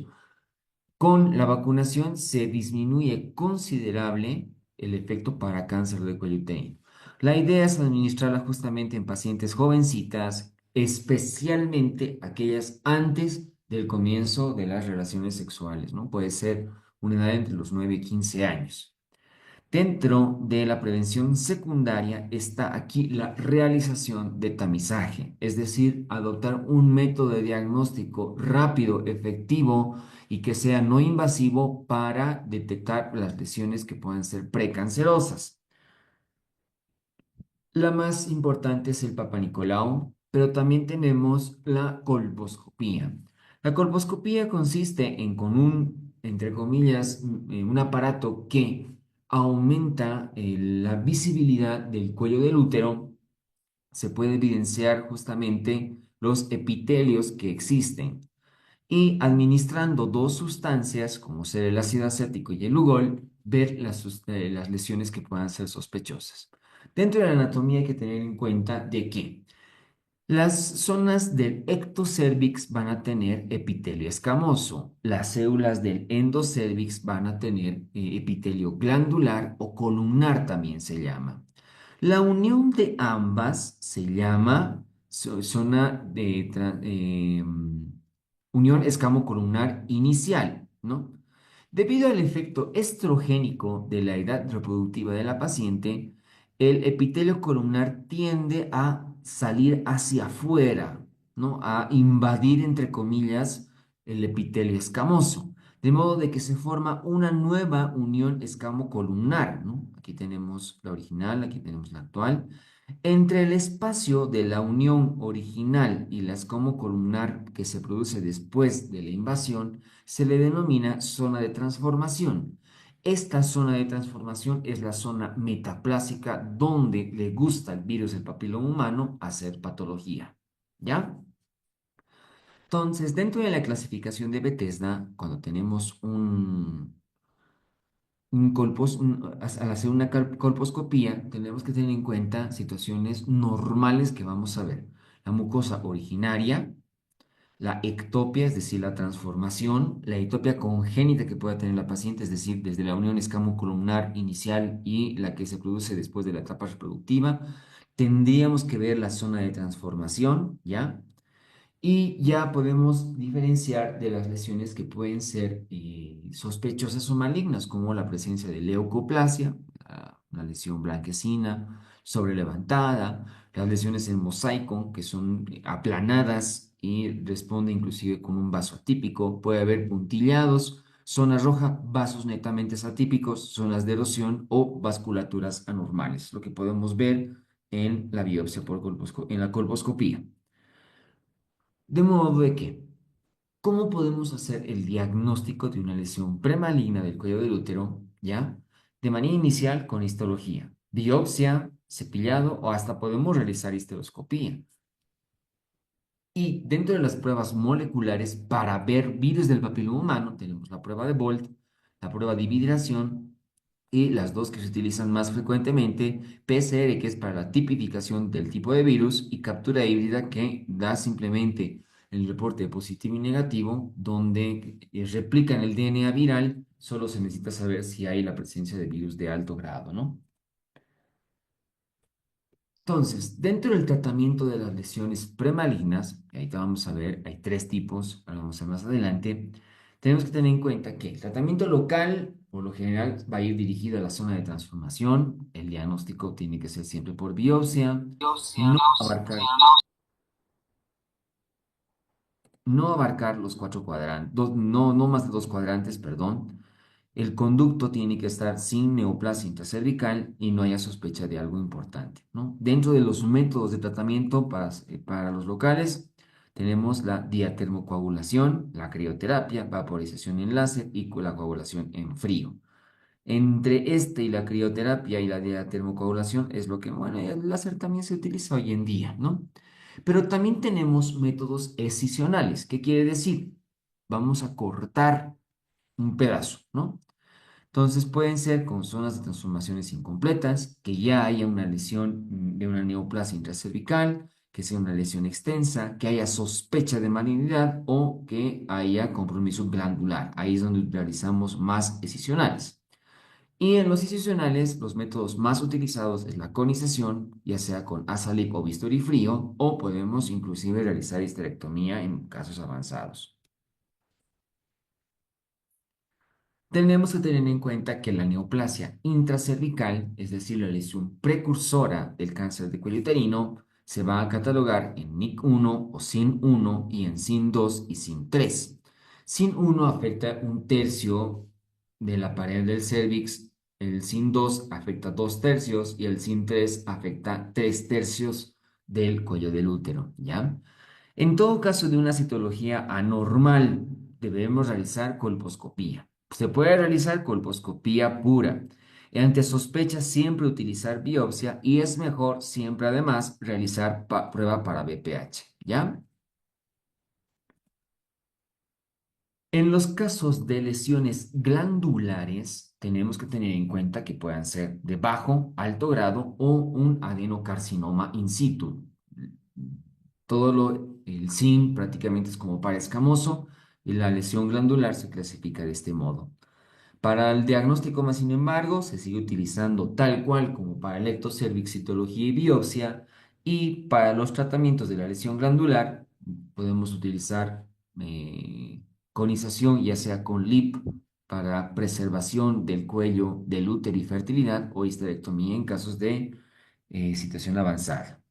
Con la vacunación se disminuye considerable el efecto para cáncer de cuello uterino. La idea es administrarla justamente en pacientes jovencitas, especialmente aquellas antes del comienzo de las relaciones sexuales, ¿no? Puede ser una edad entre los 9 y 15 años. Dentro de la prevención secundaria está aquí la realización de tamizaje, es decir, adoptar un método de diagnóstico rápido, efectivo y que sea no invasivo para detectar las lesiones que puedan ser precancerosas. La más importante es el Papa Nicolau, pero también tenemos la colposcopía. La colposcopía consiste en con un, entre comillas, un aparato que aumenta la visibilidad del cuello del útero. Se puede evidenciar justamente los epitelios que existen y administrando dos sustancias, como ser el ácido acético y el Lugol, ver las lesiones que puedan ser sospechosas. Dentro de la anatomía hay que tener en cuenta de que las zonas del ectocervix van a tener epitelio escamoso, las células del endocervix van a tener epitelio glandular o columnar también se llama. La unión de ambas se llama zona de unión escamocolumnar inicial, ¿no? Debido al efecto estrogénico de la edad reproductiva de la paciente, el epitelio columnar tiende a salir hacia afuera, ¿no? A invadir, entre comillas, el epitelio escamoso. de modo de que se forma una nueva unión escamocolumnar, ¿no? Aquí tenemos la original, aquí tenemos la actual. Entre el espacio de la unión original y la escamocolumnar que se produce después de la invasión se le denomina zona de transformación. Esta zona de transformación es la zona metaplásica donde le gusta al virus del papiloma humano hacer patología. ¿Ya? Entonces, dentro de la clasificación de Bethesda, cuando tenemos al hacer una colposcopía, tenemos que tener en cuenta situaciones normales que vamos a ver. La mucosa originaria, la ectopia, es decir, la transformación, la ectopia congénita que pueda tener la paciente, es decir, desde la unión escamocolumnar inicial y la que se produce después de la etapa reproductiva. Tendríamos que ver la zona de transformación, ¿ya? Y ya podemos diferenciar de las lesiones que pueden ser sospechosas o malignas, como la presencia de leucoplasia, una lesión blanquecina, sobrelevantada, las lesiones en mosaico, que son aplanadas y responde inclusive con un vaso atípico. Puede haber puntillados, zona roja, vasos netamente atípicos, zonas de erosión o vasculaturas anormales, lo que podemos ver en la biopsia en la colposcopía. De modo de que, ¿cómo podemos hacer el diagnóstico de una lesión premaligna del cuello del útero, ya? De manera inicial con histología, biopsia, cepillado o hasta podemos realizar histeroscopía. Y dentro de las pruebas moleculares para ver virus del papiloma humano, tenemos la prueba de Bolt, la prueba de hibridación y las dos que se utilizan más frecuentemente, PCR, que es para la tipificación del tipo de virus, y captura híbrida, que da simplemente el reporte de positivo y negativo, donde replican el DNA viral, solo se necesita saber si hay la presencia de virus de alto grado, ¿no? Entonces, dentro del tratamiento de las lesiones premalignas, que ahorita vamos a ver, hay tres tipos, ahora vamos a ver más adelante, tenemos que tener en cuenta que el tratamiento local, por lo general, va a ir dirigido a la zona de transformación, el diagnóstico tiene que ser siempre por biopsia, no abarcar, no abarcar los cuatro cuadrantes, no más de dos cuadrantes, perdón. El conducto tiene que estar sin neoplasia intracervical y no haya sospecha de algo importante, ¿no? Dentro de los métodos de tratamiento para los locales, tenemos la diatermocoagulación, la crioterapia, vaporización en láser y la coagulación en frío. Entre este y la crioterapia y la diatermocoagulación es lo que, bueno, el láser también se utiliza hoy en día, ¿no? Pero también tenemos métodos escisionales. ¿Qué quiere decir? Vamos a cortar un pedazo, ¿no? Entonces pueden ser con zonas de transformaciones incompletas, que ya haya una lesión de una neoplasia intracervical, que sea una lesión extensa, que haya sospecha de malignidad o que haya compromiso glandular. Ahí es donde realizamos más excisionales. Y en los excisionales, los métodos más utilizados es la conización, ya sea con ASALIP o bisturí frío, o podemos inclusive realizar histerectomía en casos avanzados. Tenemos que tener en cuenta que la neoplasia intracervical, es decir, la lesión precursora del cáncer de cuello uterino, se va a catalogar en NIC1 o SIN1 y en SIN2 y SIN3. SIN1 afecta un tercio de la pared del cérvix, el SIN2 afecta dos tercios y el SIN3 afecta tres tercios del cuello del útero, ¿ya? En todo caso de una citología anormal, debemos realizar colposcopía. Se puede realizar colposcopía pura. Ante sospecha, siempre utilizar biopsia y es mejor siempre además realizar prueba para BPH, ¿ya? En los casos de lesiones glandulares, tenemos que tener en cuenta que puedan ser de bajo, alto grado o un adenocarcinoma in situ. El SIN prácticamente es como para escamoso y la lesión glandular se clasifica de este modo. Para el diagnóstico, más sin embargo, se sigue utilizando tal cual como para electrocervicitología y biopsia, y para los tratamientos de la lesión glandular podemos utilizar conización, ya sea con LIP para preservación del cuello, del útero y fertilidad, o histerectomía en casos de situación avanzada.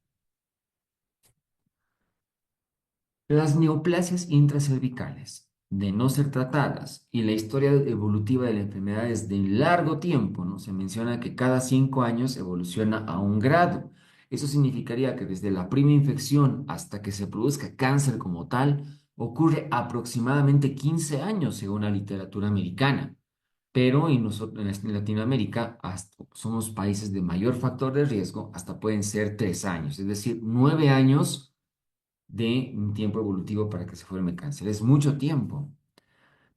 Las neoplasias intracervicales. de no ser tratadas y la historia evolutiva de la enfermedad es de largo tiempo, ¿no? Se menciona que cada 5 años evoluciona a un grado. Eso significaría que desde la primera infección hasta que se produzca cáncer como tal, ocurre aproximadamente 15 años según la literatura americana. Pero en nosotros, en Latinoamérica somos países de mayor factor de riesgo, hasta pueden ser 3 años, es decir, 9 años de un tiempo evolutivo para que se forme cáncer. Es mucho tiempo.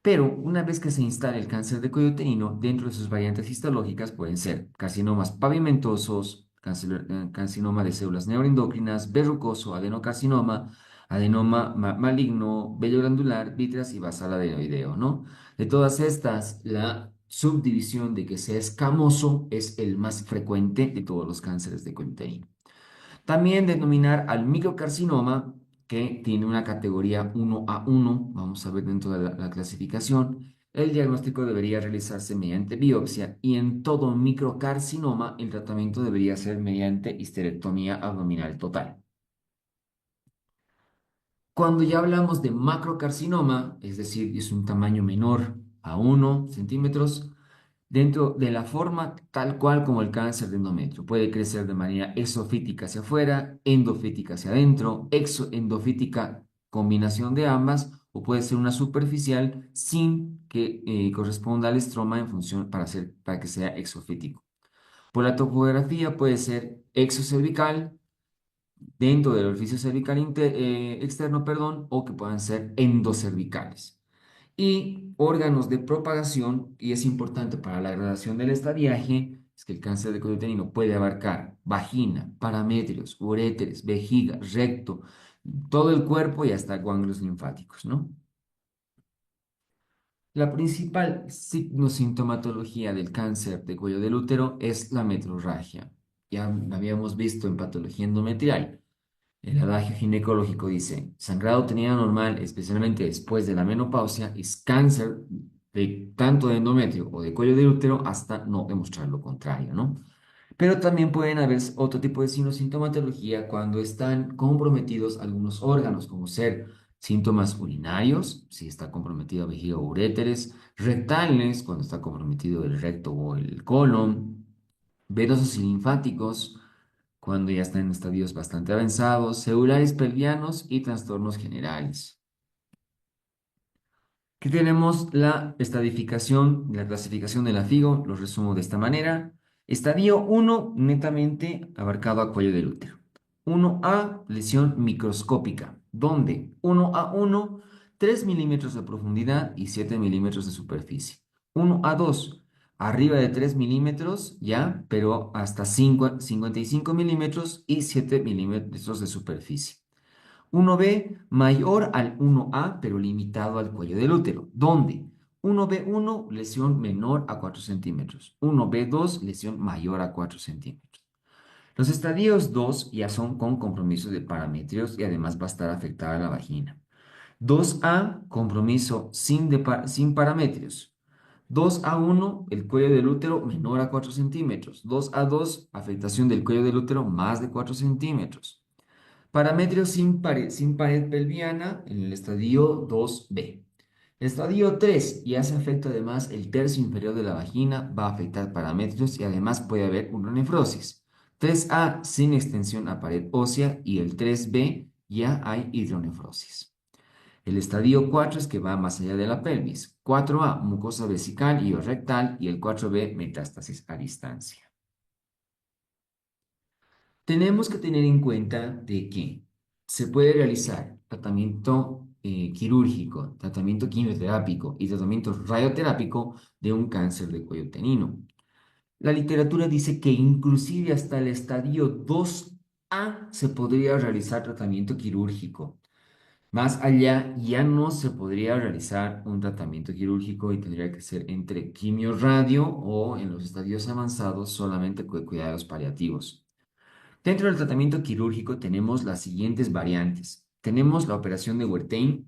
Pero una vez que se instala el cáncer de cuello uterino, dentro de sus variantes histológicas pueden ser carcinomas pavimentosos, carcinoma de células neuroendocrinas, verrucoso, adenocarcinoma, adenoma maligno, vello glandular, vítreas y basal adenoideo, ¿no? De todas estas, la subdivisión de que sea escamoso es el más frecuente de todos los cánceres de cuello uterino. También denominar al microcarcinoma, que tiene una categoría 1A1, vamos a ver dentro de la clasificación. El diagnóstico debería realizarse mediante biopsia y en todo microcarcinoma el tratamiento debería ser mediante histerectomía abdominal total. Cuando ya hablamos de macrocarcinoma, es decir, es un tamaño menor a 1 centímetros, dentro de la forma tal cual como el cáncer de endometrio. Puede crecer de manera exofítica hacia afuera, endofítica hacia adentro, exoendofítica, combinación de ambas, o puede ser una superficial sin que corresponda al estroma en función para que sea exofítico. Por la topografía puede ser exocervical, dentro del orificio cervical externo, perdón, o que puedan ser endocervicales y órganos de propagación, y es importante para la gradación del estadiaje, es que el cáncer de cuello uterino puede abarcar vagina, parametrios, uréteres, vejiga, recto, todo el cuerpo y hasta ganglios linfáticos, ¿no? La principal sintomatología del cáncer de cuello del útero es la metrorragia. Ya la habíamos visto en patología endometrial. El adagio ginecológico dice, sangrado uterino normal, especialmente después de la menopausia, es cáncer de tanto de endometrio o de cuello del útero hasta no demostrar lo contrario, ¿no? Pero también pueden haber otro tipo de signos sintomatología cuando están comprometidos algunos órganos, como ser síntomas urinarios, si está comprometido vejiga o uréteres, rectales, cuando está comprometido el recto o el colon, venosos y linfáticos, cuando ya están en estadios bastante avanzados, celulares pelvianos y trastornos generales. Aquí tenemos la estadificación, la clasificación de la FIGO, lo resumo de esta manera. Estadio 1, netamente abarcado a cuello del útero. 1A, lesión microscópica, donde 1A1, 3 milímetros de profundidad y 7 milímetros de superficie. 1A2, arriba de 3 milímetros, ya, pero hasta 55 milímetros y 7 milímetros de superficie. 1B mayor al 1A, pero limitado al cuello del útero, donde 1B1, lesión menor a 4 centímetros, 1B2, lesión mayor a 4 centímetros. Los estadios 2 ya son con compromiso de parametrios y además va a estar afectada la vagina. 2A, compromiso sin parametrios. 2A1, el cuello del útero menor a 4 centímetros. 2A2, afectación del cuello del útero más de 4 centímetros. Parametrio sin pared pelviana en el estadio 2B. El estadio 3 ya se afecta además el tercio inferior de la vagina, va a afectar parametrios y además puede haber uronefrosis. 3A sin extensión a pared ósea y el 3B ya hay hidronefrosis. El estadio 4 es que va más allá de la pelvis. 4A mucosa vesical y o rectal y el 4B metástasis a distancia. Tenemos que tener en cuenta de que se puede realizar tratamiento quirúrgico, tratamiento quimioterápico y tratamiento radioterápico de un cáncer de cuello uterino. La literatura dice que inclusive hasta el estadio 2A se podría realizar tratamiento quirúrgico. Más allá ya no se podría realizar un tratamiento quirúrgico y tendría que ser entre quimio radio o en los estadios avanzados solamente cuidados paliativos. Dentro del tratamiento quirúrgico tenemos las siguientes variantes. Tenemos la operación de Wertheim,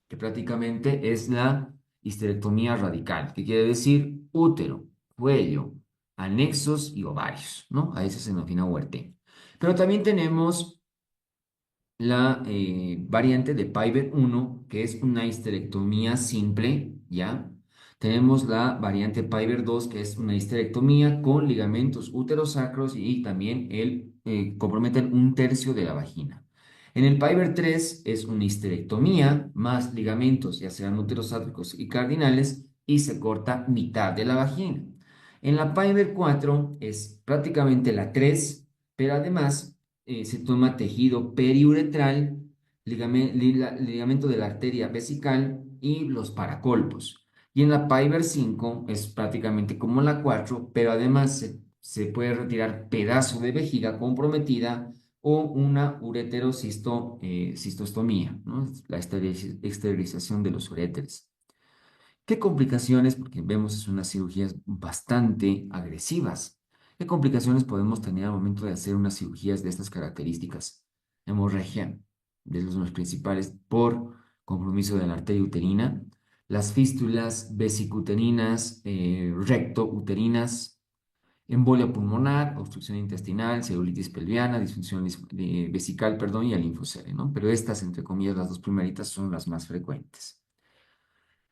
que prácticamente es la histerectomía radical, que quiere decir útero, cuello, anexos y ovarios, ¿no? A eso se denomina Wertheim. Pero también tenemos la variante de Piper 1, que es una histerectomía simple, ¿ya? Tenemos la variante Piper 2, que es una histerectomía con ligamentos uterosacros y también comprometen un tercio de la vagina. En el Piper 3 es una histerectomía más ligamentos, ya sean uterosacros y cardinales, y se corta mitad de la vagina. En la Piper 4 es prácticamente la 3, pero además se toma tejido periuretral, ligamento de la arteria vesical y los paracolpos. Y en la Piper 5 es prácticamente como la 4, pero además se puede retirar pedazo de vejiga comprometida o una cistostomía, ¿no? La esterilización de los uréteres. ¿Qué complicaciones? Porque vemos es unas cirugías bastante agresivas. ¿Qué complicaciones podemos tener al momento de hacer unas cirugías de estas características? Hemorragia, de los principales, por compromiso de la arteria uterina, las fístulas vesicuterinas, rectouterinas, embolia pulmonar, obstrucción intestinal, celulitis pelviana, disfunción vesical, perdón, y el linfocele, ¿no? Pero estas, entre comillas, las dos primeritas son las más frecuentes.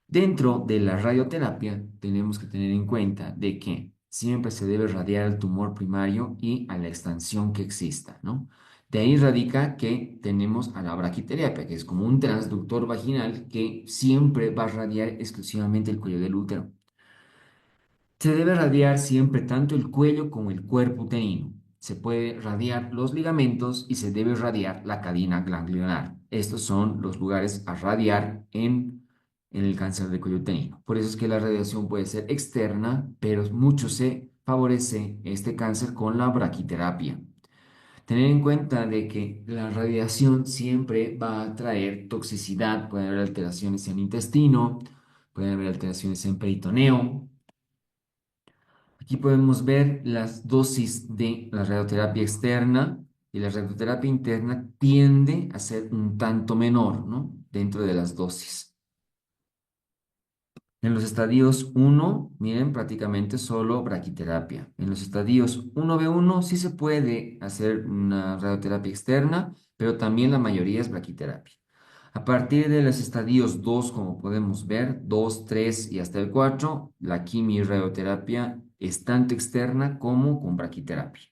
Dentro de la radioterapia tenemos que tener en cuenta de que siempre se debe radiar al tumor primario y a la extensión que exista, ¿no? De ahí radica que tenemos a la braquiterapia, que es como un transductor vaginal que siempre va a radiar exclusivamente el cuello del útero. Se debe radiar siempre tanto el cuello como el cuerpo uterino. Se puede radiar los ligamentos y se debe radiar la cadena ganglionar. Estos son los lugares a radiar en el cáncer de cuello uterino. Por eso es que la radiación puede ser externa, pero mucho se favorece este cáncer con la braquiterapia. Tener en cuenta de que la radiación siempre va a traer toxicidad, puede haber alteraciones en el intestino, puede haber alteraciones en peritoneo. Aquí podemos ver las dosis de la radioterapia externa y la radioterapia interna tiende a ser un tanto menor, ¿no? Dentro de las dosis. En los estadios uno, miren, prácticamente solo braquiterapia. En los estadios 1B1 sí se puede hacer una radioterapia externa, pero también la mayoría es braquiterapia. A partir de los estadios 2, como podemos ver, 2, 3 y hasta el 4, la quimio-radioterapia es tanto externa como con braquiterapia.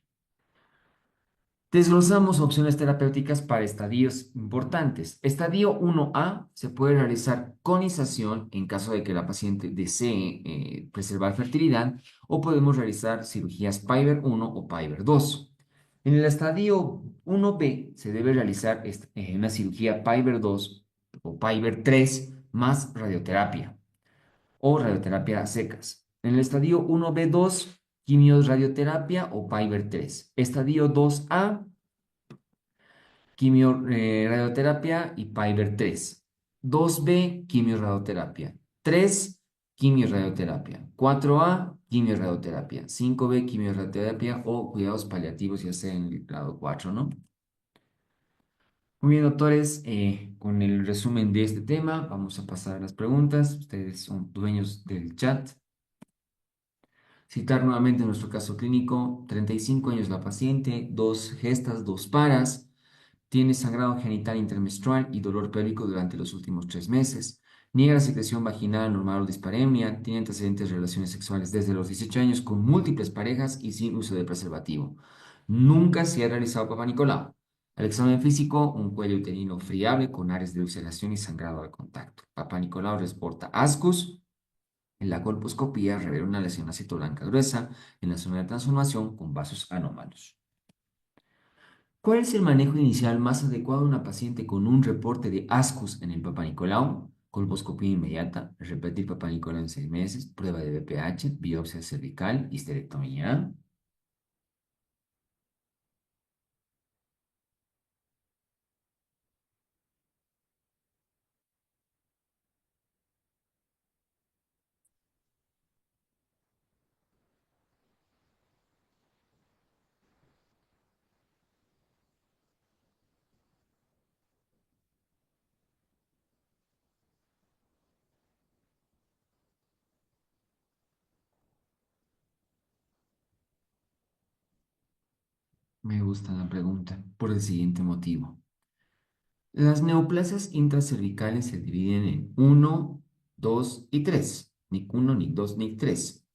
Desglosamos opciones terapéuticas para estadios importantes. Estadio 1A se puede realizar conización en caso de que la paciente desee preservar fertilidad o podemos realizar cirugías Piper 1 o Piper 2. En el estadio 1B se debe realizar una cirugía Piper 2 o Piper 3 más radioterapia o radioterapia a secas. En el estadio 1B2, quimioradioterapia o Piper 3. Estadio 2A, radioterapia y Piper 3. 2B, quimioradioterapia. 3, quimioradioterapia. 4A, quimioradioterapia. 5B, quimioradioterapia o cuidados paliativos, ya sea en el grado 4, ¿no? Muy bien, doctores, con el resumen de este tema, vamos a pasar a las preguntas. Ustedes son dueños del chat. Citar nuevamente nuestro caso clínico: 35 años la paciente, dos gestas, dos paras. Tiene sangrado genital intermenstrual y dolor pélvico durante los últimos 3 meses. Niega la secreción vaginal normal o disparemia. Tiene antecedentes de relaciones sexuales desde los 18 años con múltiples parejas y sin uso de preservativo. Nunca se ha realizado Papa Nicolau. Al examen físico, un cuello uterino friable con áreas de ulceración y sangrado al contacto. Papa Nicolau reporta ascus. En la colposcopía revela una lesión blanca gruesa en la zona de transformación con vasos anómalos. ¿Cuál es el manejo inicial más adecuado a una paciente con un reporte de ascus en el Papa Nicolau? Colposcopía inmediata, repetir Papa Nicolau en 6 meses, prueba de BPH, biopsia cervical, histerectomía. Me gusta la pregunta por el siguiente motivo. Las neoplasias intracervicales se dividen en uno, 2 y 3. Ni uno, ni 2, ni 3.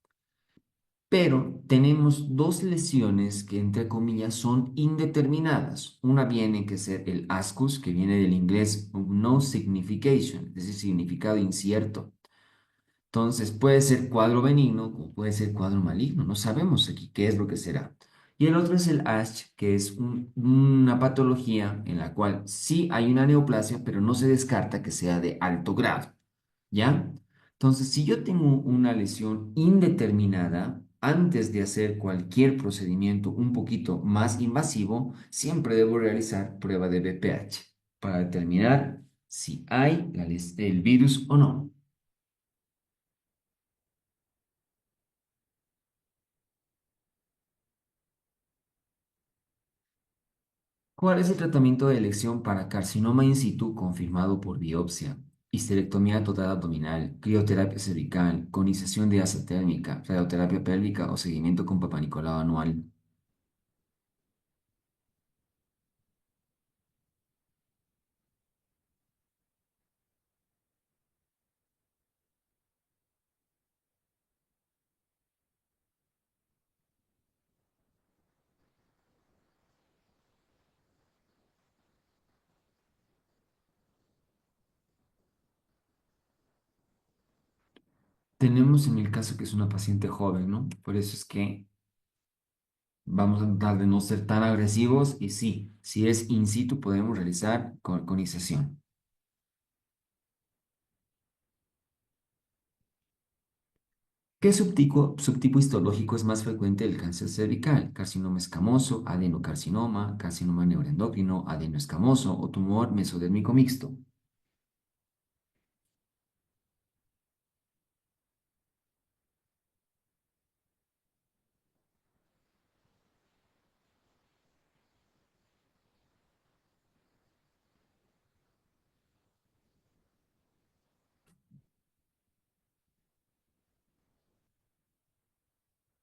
Pero tenemos dos lesiones que, entre comillas, son indeterminadas. Una viene que ser el ASCUS, que viene del inglés no signification, es decir, significado incierto. Entonces, puede ser cuadro benigno o puede ser cuadro maligno. No sabemos aquí qué es lo que será. Y el otro es el ASH, que es una patología en la cual sí hay una neoplasia, pero no se descarta que sea de alto grado. ¿Ya? Entonces, si yo tengo una lesión indeterminada, antes de hacer cualquier procedimiento un poquito más invasivo, siempre debo realizar prueba de BPH para determinar si hay el virus o no. ¿Cuál es el tratamiento de elección para carcinoma in situ confirmado por biopsia? Histerectomía total abdominal, crioterapia cervical, conización de asa térmica, radioterapia pélvica o seguimiento con Papá Nicolau anual. Tenemos en el caso que es una paciente joven, ¿no? Por eso es que vamos a tratar de no ser tan agresivos y sí, si es in situ podemos realizar conización. ¿Qué subtipo histológico es más frecuente del cáncer cervical? Carcinoma escamoso, adenocarcinoma, carcinoma neuroendocrino, adenoescamoso o tumor mesodérmico mixto.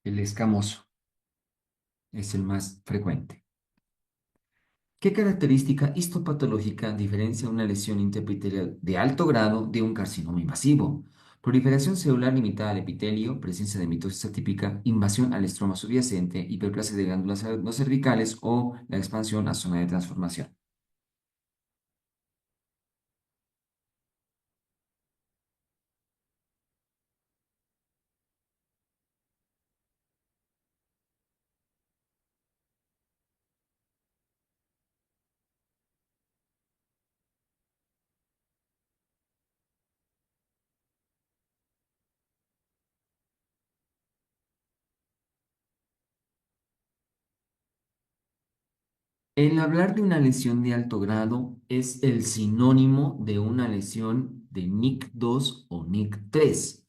El escamoso es el más frecuente. ¿Qué característica histopatológica diferencia una lesión intraepitelial de alto grado de un carcinoma invasivo? Proliferación celular limitada al epitelio, presencia de mitosis atípica, invasión al estroma subyacente, hiperplasia de glándulas no cervicales o la expansión a zona de transformación. El hablar de una lesión de alto grado es el sinónimo de una lesión de NIC2 o NIC3.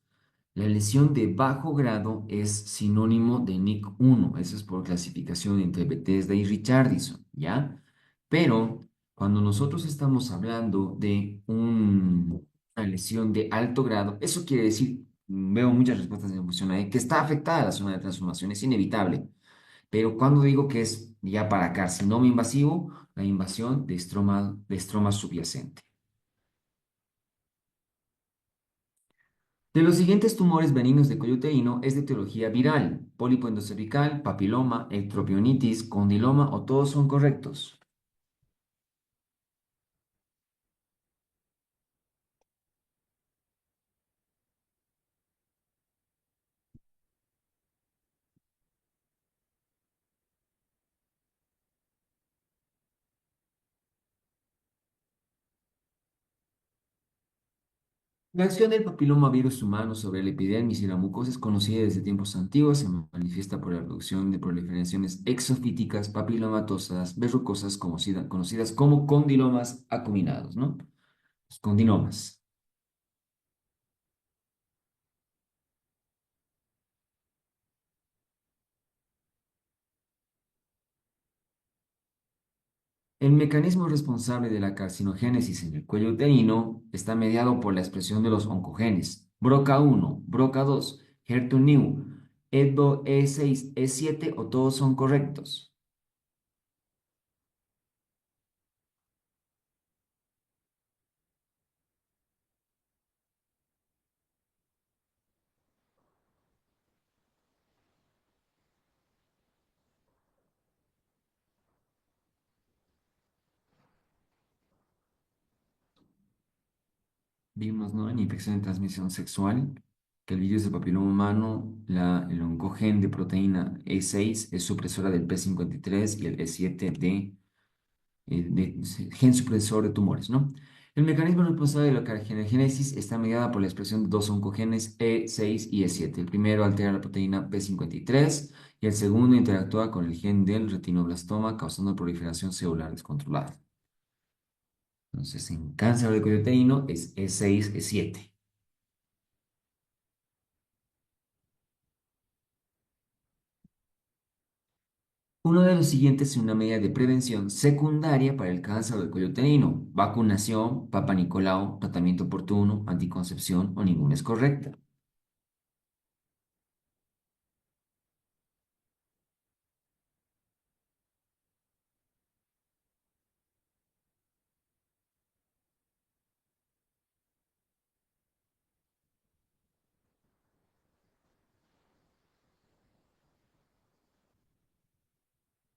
La lesión de bajo grado es sinónimo de NIC1, eso es por clasificación entre Bethesda y Richardson, ¿ya? Pero cuando nosotros estamos hablando de una lesión de alto grado, eso quiere decir, veo muchas respuestas de función ahí, que está afectada la zona de transformación, es inevitable. Pero cuando digo que es ya para carcinoma invasivo, la invasión de estroma subyacente. De los siguientes tumores benignos de cuello uterino es de etiología viral, pólipo endocervical, papiloma, ectropionitis, condiloma o todos son correctos. La acción del papilomavirus humano sobre la epidermis y la mucosa es conocida desde tiempos antiguos. Se manifiesta por la reducción de proliferaciones exofíticas, papilomatosas, verrucosas, conocidas como condilomas acuminados, ¿no? Los condinomas. El mecanismo responsable de la carcinogénesis en el cuello uterino está mediado por la expresión de los oncogenes BRCA1, BRCA2, HER2-Neu, EDO, E6, E7 o todos son correctos. Vimos, ¿no? En infección de transmisión sexual, que el virus del papiloma humano, el oncogen de proteína E6 es supresora del P53 y el E7 gen supresor de tumores, ¿no? El mecanismo responsable de la carcinogénesis está mediada por la expresión de dos oncogenes E6 y E7. El primero altera la proteína P53 y el segundo interactúa con el gen del retinoblastoma, causando proliferación celular descontrolada. Entonces, en cáncer de cuello uterino es E6, E7. Uno de los siguientes es una medida de prevención secundaria para el cáncer del cuello uterino. Vacunación, Papa Nicolau, tratamiento oportuno, anticoncepción o ninguna es correcta.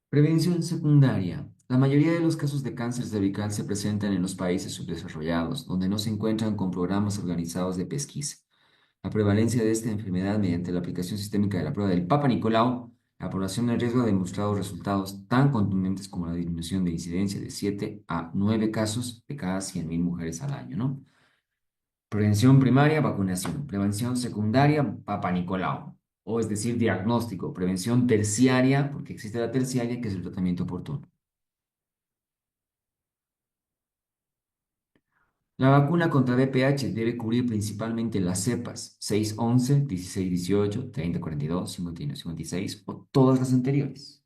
Prevención secundaria. La mayoría de los casos de cáncer cervical se presentan en los países subdesarrollados, donde no se encuentran con programas organizados de pesquisa. La prevalencia de esta enfermedad mediante la aplicación sistémica de la prueba del Papa Nicolau, la población en riesgo ha demostrado resultados tan contundentes como la disminución de incidencia de 7 a 9 casos de cada 100.000 mujeres al año, ¿no? Prevención primaria, vacunación. Prevención secundaria, Papa Nicolau. O es decir, diagnóstico. Prevención terciaria, porque existe la terciaria, que es el tratamiento oportuno. La vacuna contra VPH debe cubrir principalmente las cepas 611, 1618, 3042, 51, 56 o todas las anteriores.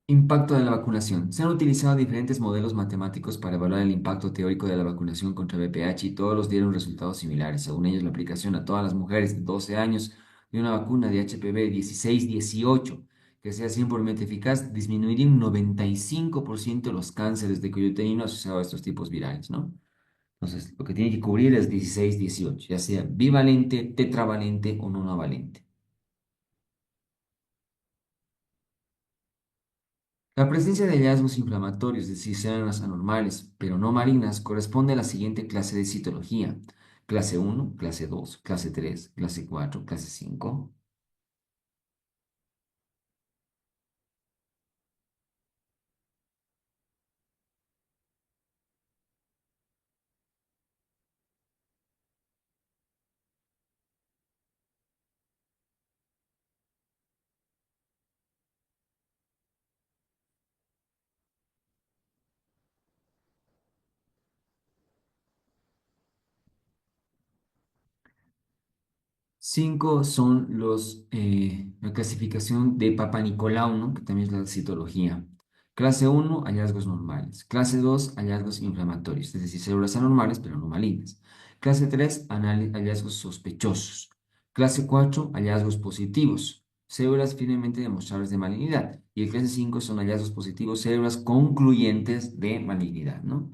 Impacto de la vacunación. Se han utilizado diferentes modelos matemáticos para evaluar el impacto teórico de la vacunación contra VPH y todos los dieron resultados similares. Según ellos, la aplicación a todas las mujeres de 12 años de una vacuna de HPV 16-18 que sea 100% eficaz disminuiría un 95% los cánceres de cuello uterino asociados a estos tipos virales, ¿no? Entonces, lo que tiene que cubrir es 16-18, ya sea bivalente, tetravalente o nonavalente. La presencia de hallazgos inflamatorios de cisternas anormales, pero no malignas, corresponde a la siguiente clase de citología. Clase uno, clase 2, clase 3, clase 4, clase 5. 5 son la clasificación de Papa Nicolau, ¿no? Que también es la citología. Clase uno, hallazgos normales. Clase 2, hallazgos inflamatorios, es decir, células anormales, pero no malignas. Clase 3, hallazgos sospechosos. Clase 4, hallazgos positivos, células firmemente demostrables de malignidad. Y el clase 5 son hallazgos positivos, células concluyentes de malignidad, ¿no?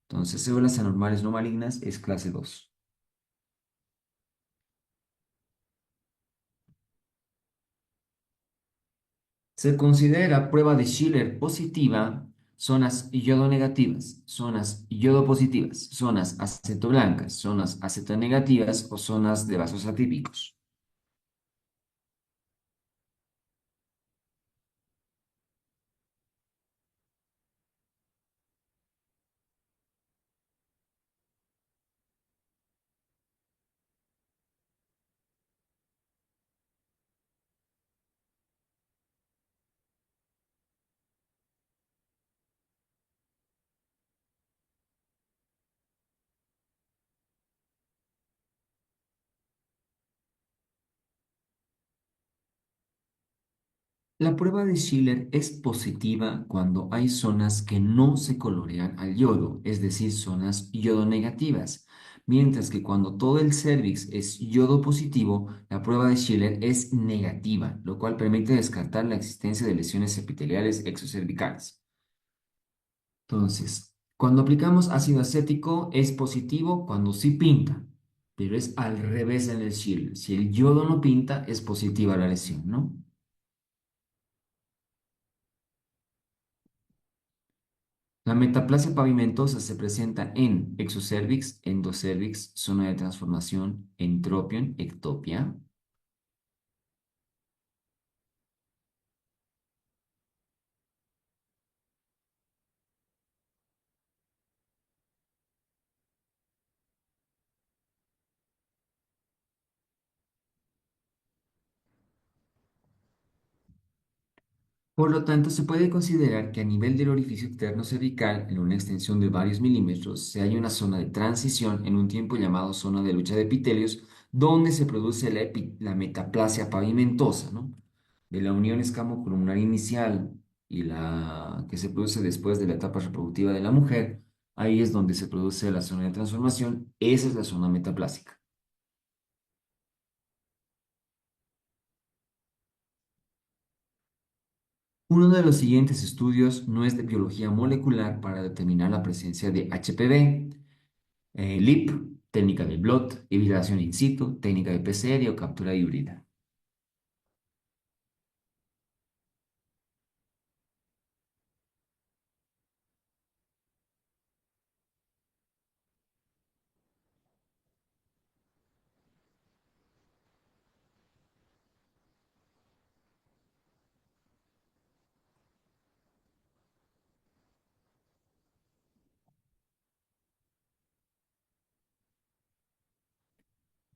Entonces, células anormales no malignas es clase 2. Se considera prueba de Schiller positiva zonas yodonegativas, zonas yodopositivas, zonas acetoblancas, zonas acetonegativas o zonas de vasos atípicos. La prueba de Schiller es positiva cuando hay zonas que no se colorean al yodo, es decir, zonas yodonegativas, mientras que cuando todo el cérvix es yodo positivo, la prueba de Schiller es negativa, lo cual permite descartar la existencia de lesiones epiteliales exocervicales. Entonces, cuando aplicamos ácido acético es positivo cuando sí pinta, pero es al revés en el Schiller. Si el yodo no pinta, es positiva la lesión, ¿no? La metaplasia pavimentosa se presenta en exocervix, endocervix, zona de transformación, entropion, ectopia. Por lo tanto, se puede considerar que a nivel del orificio externo cervical, en una extensión de varios milímetros, se hay una zona de transición en un tiempo llamado zona de lucha de epitelios, donde se produce la metaplasia pavimentosa, ¿no? De la unión escamocolumnar inicial y la que se produce después de la etapa reproductiva de la mujer, ahí es donde se produce la zona de transformación, esa es la zona metaplásica. Uno de los siguientes estudios no es de biología molecular para determinar la presencia de HPV, LIP, técnica de Blot, hibridación in situ, técnica de PCR o captura híbrida.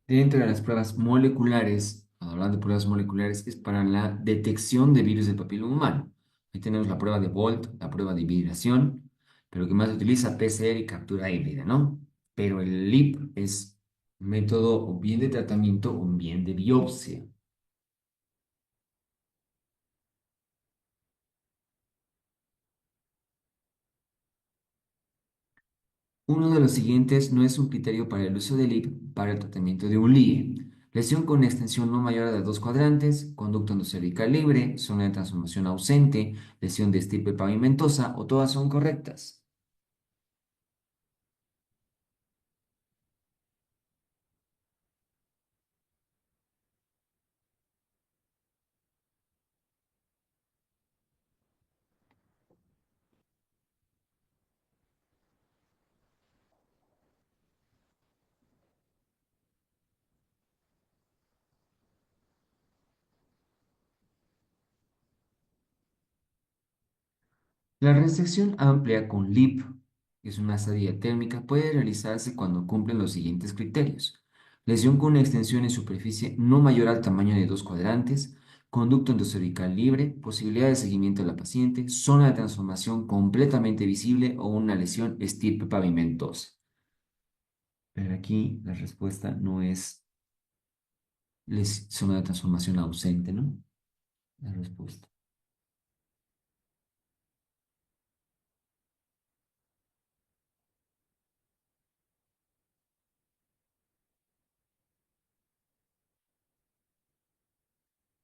Dentro de las pruebas moleculares, hablando de pruebas moleculares, es para la detección de virus del papiloma humano. Ahí tenemos la prueba de Bolt, la prueba de hibridación, pero que más se utiliza PCR y captura híbrida, ¿no? Pero el LIP es un método o bien de tratamiento o bien de biopsia. Uno de los siguientes no es un criterio para el uso del IP para el tratamiento de un LIE. Lesión con extensión no mayor a de dos cuadrantes, conducto endocervical libre, zona de transformación ausente, lesión de estirpe pavimentosa o todas son correctas. La resección amplia con LIP, que es una estadía térmica, puede realizarse cuando cumplen los siguientes criterios. Lesión con una extensión en superficie no mayor al tamaño de dos cuadrantes, conducto endocervical libre, posibilidad de seguimiento de la paciente, zona de transformación completamente visible o una lesión estirpe pavimentosa. Pero aquí la respuesta no es zona de transformación ausente, ¿no? La respuesta.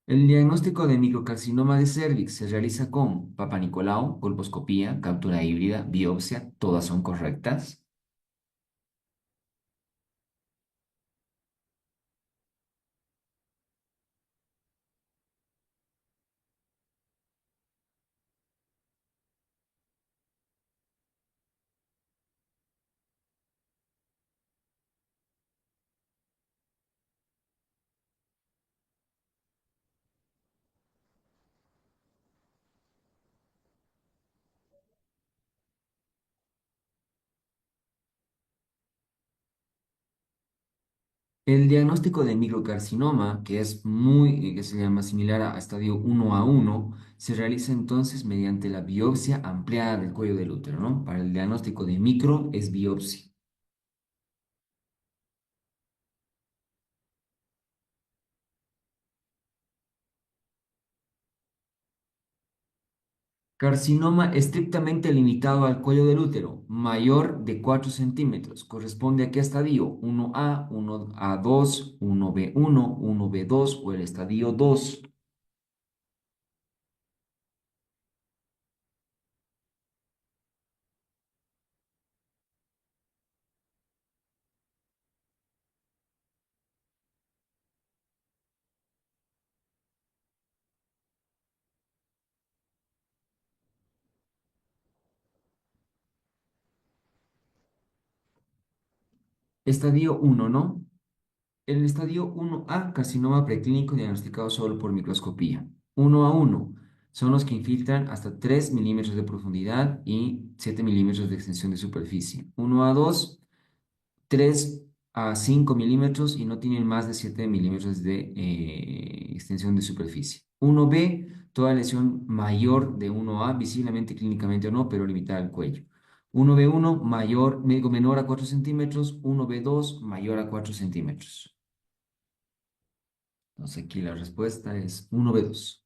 El diagnóstico de microcarcinoma de cervix se realiza con Papa Nicolau, colposcopía, captura híbrida, biopsia, todas son correctas. El diagnóstico de microcarcinoma, que es que se llama similar a estadio 1A1, se realiza entonces mediante la biopsia ampliada del cuello del útero, ¿no? Para el diagnóstico de micro es biopsia. Carcinoma estrictamente limitado al cuello del útero, mayor de 4 centímetros. ¿Corresponde a qué estadio? 1A, 1A2, 1B1, 1B2 o el estadio 2. Estadio 1, ¿no? El estadio 1A, carcinoma preclínico diagnosticado solo por microscopía. 1A1 son los que infiltran hasta 3 milímetros de profundidad y 7 milímetros de extensión de superficie. 1A2, 3 a 5 milímetros y no tienen más de 7 milímetros de extensión de superficie. 1B, toda lesión mayor de 1A, visiblemente clínicamente o no, pero limitada al cuello. 1B1 mayor, menor a 4 centímetros, 1B2 mayor a 4 centímetros. Entonces aquí la respuesta es 1B2.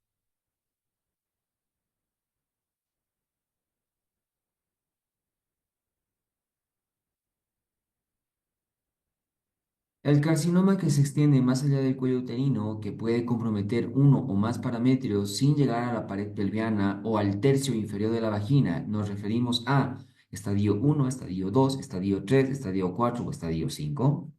El carcinoma que se extiende más allá del cuello uterino, que puede comprometer uno o más parametrios sin llegar a la pared pelviana o al tercio inferior de la vagina, nos referimos a estadio 1, estadio 2, estadio 3, estadio 4 o estadio 5.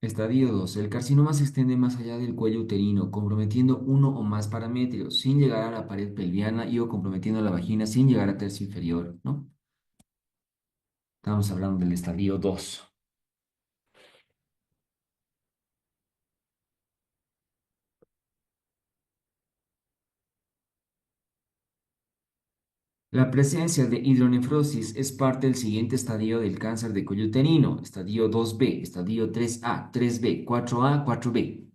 Estadio 2. El carcinoma se extiende más allá del cuello uterino, comprometiendo uno o más parametrios sin llegar a la pared pelviana y o comprometiendo la vagina sin llegar a tercio inferior, ¿no? Estamos hablando del estadio 2. La presencia de hidronefrosis es parte del siguiente estadio del cáncer de cuello uterino: estadio 2B, estadio 3A, 3B, 4A, 4B.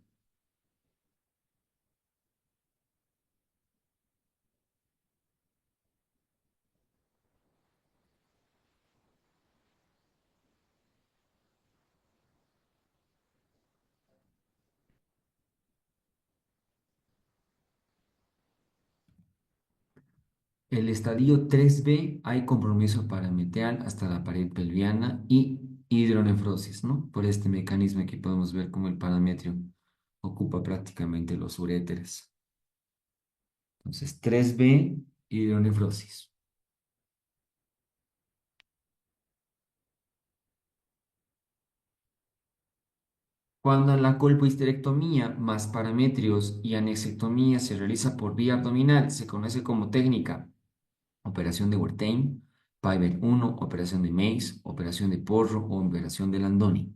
El estadio 3B hay compromiso parametrial hasta la pared pelviana y hidronefrosis, ¿no? Por este mecanismo aquí podemos ver cómo el parametrio ocupa prácticamente los uréteres. Entonces, 3B, hidronefrosis. Cuando la colpohisterectomía más parametrios y anexectomía se realiza por vía abdominal, se conoce como técnica operación de Wertheim, Piver 1, operación de Mace, operación de Porro o operación de Landoni.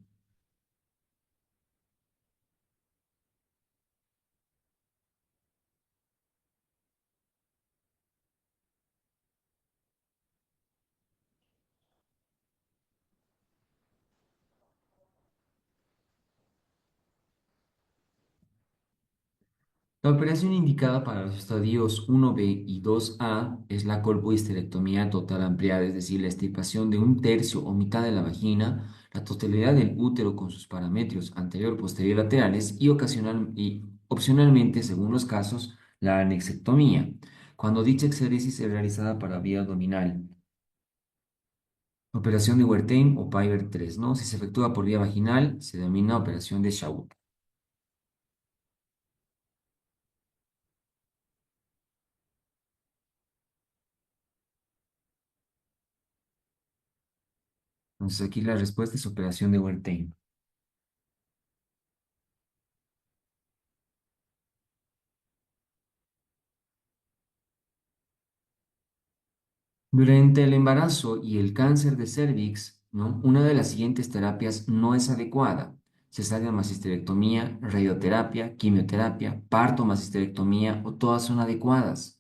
La operación indicada para los estadios 1B y 2A es la colpohisterectomía total ampliada, es decir, la extirpación de un tercio o mitad de la vagina, la totalidad del útero con sus parametrios anterior, posterior, laterales y opcionalmente, según los casos, la anexectomía, cuando dicha exéresis es realizada para vía abdominal. Operación de Wertheim o Piver 3, ¿no? Si se efectúa por vía vaginal, se denomina operación de Chaut. Entonces aquí la respuesta es operación de Wertheim. Durante el embarazo y el cáncer de cervix, ¿no? Una de las siguientes terapias no es adecuada: cesárea más histerectomía, radioterapia, quimioterapia, parto más histerectomía o todas son adecuadas.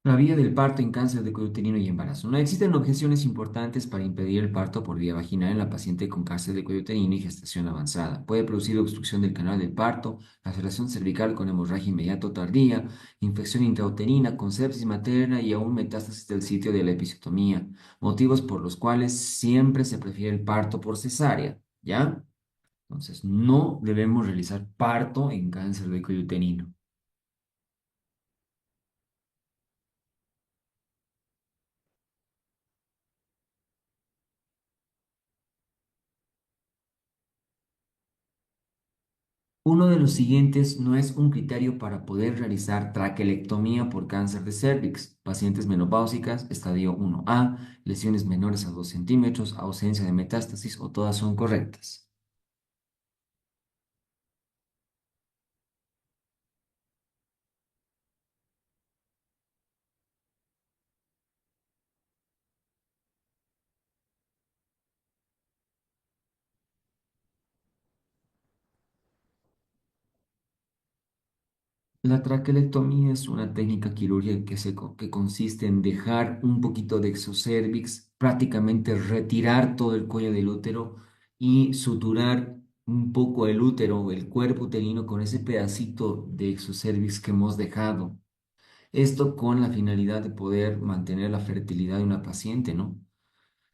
La vía del parto en cáncer de cuello uterino y embarazo. No existen objeciones importantes para impedir el parto por vía vaginal en la paciente con cáncer de cuello uterino y gestación avanzada. Puede producir obstrucción del canal del parto, laceración cervical con hemorragia inmediata o tardía, infección intrauterina con sepsis materna y aún metástasis del sitio de la episiotomía, motivos por los cuales siempre se prefiere el parto por cesárea, ¿ya? Entonces, no debemos realizar parto en cáncer de cuello uterino. Uno de los siguientes no es un criterio para poder realizar traquelectomía por cáncer de cervix. Pacientes menopáusicas, estadio 1A, lesiones menores a 2 centímetros, ausencia de metástasis o todas son correctas. La traquelectomía es una técnica quirúrgica que consiste en dejar un poquito de exocervix, prácticamente retirar todo el cuello del útero y suturar un poco el útero o el cuerpo uterino con ese pedacito de exocervix que hemos dejado. Esto con la finalidad de poder mantener la fertilidad de una paciente, ¿no?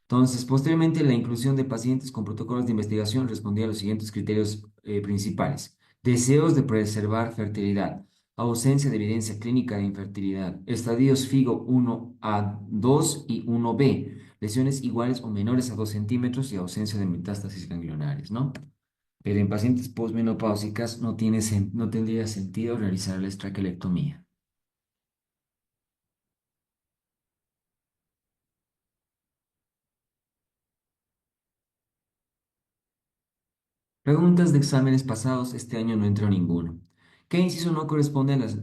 Entonces, posteriormente, la inclusión de pacientes con protocolos de investigación respondía a los siguientes criterios principales. Deseos de preservar fertilidad, ausencia de evidencia clínica de infertilidad, estadios FIGO 1A2 y 1B, lesiones iguales o menores a 2 centímetros y ausencia de metástasis ganglionares, ¿no? Pero en pacientes posmenopáusicas no tendría sentido realizar la traquelectomía. Preguntas de exámenes pasados, este año no entró ninguno. ¿Qué inciso no corresponde a las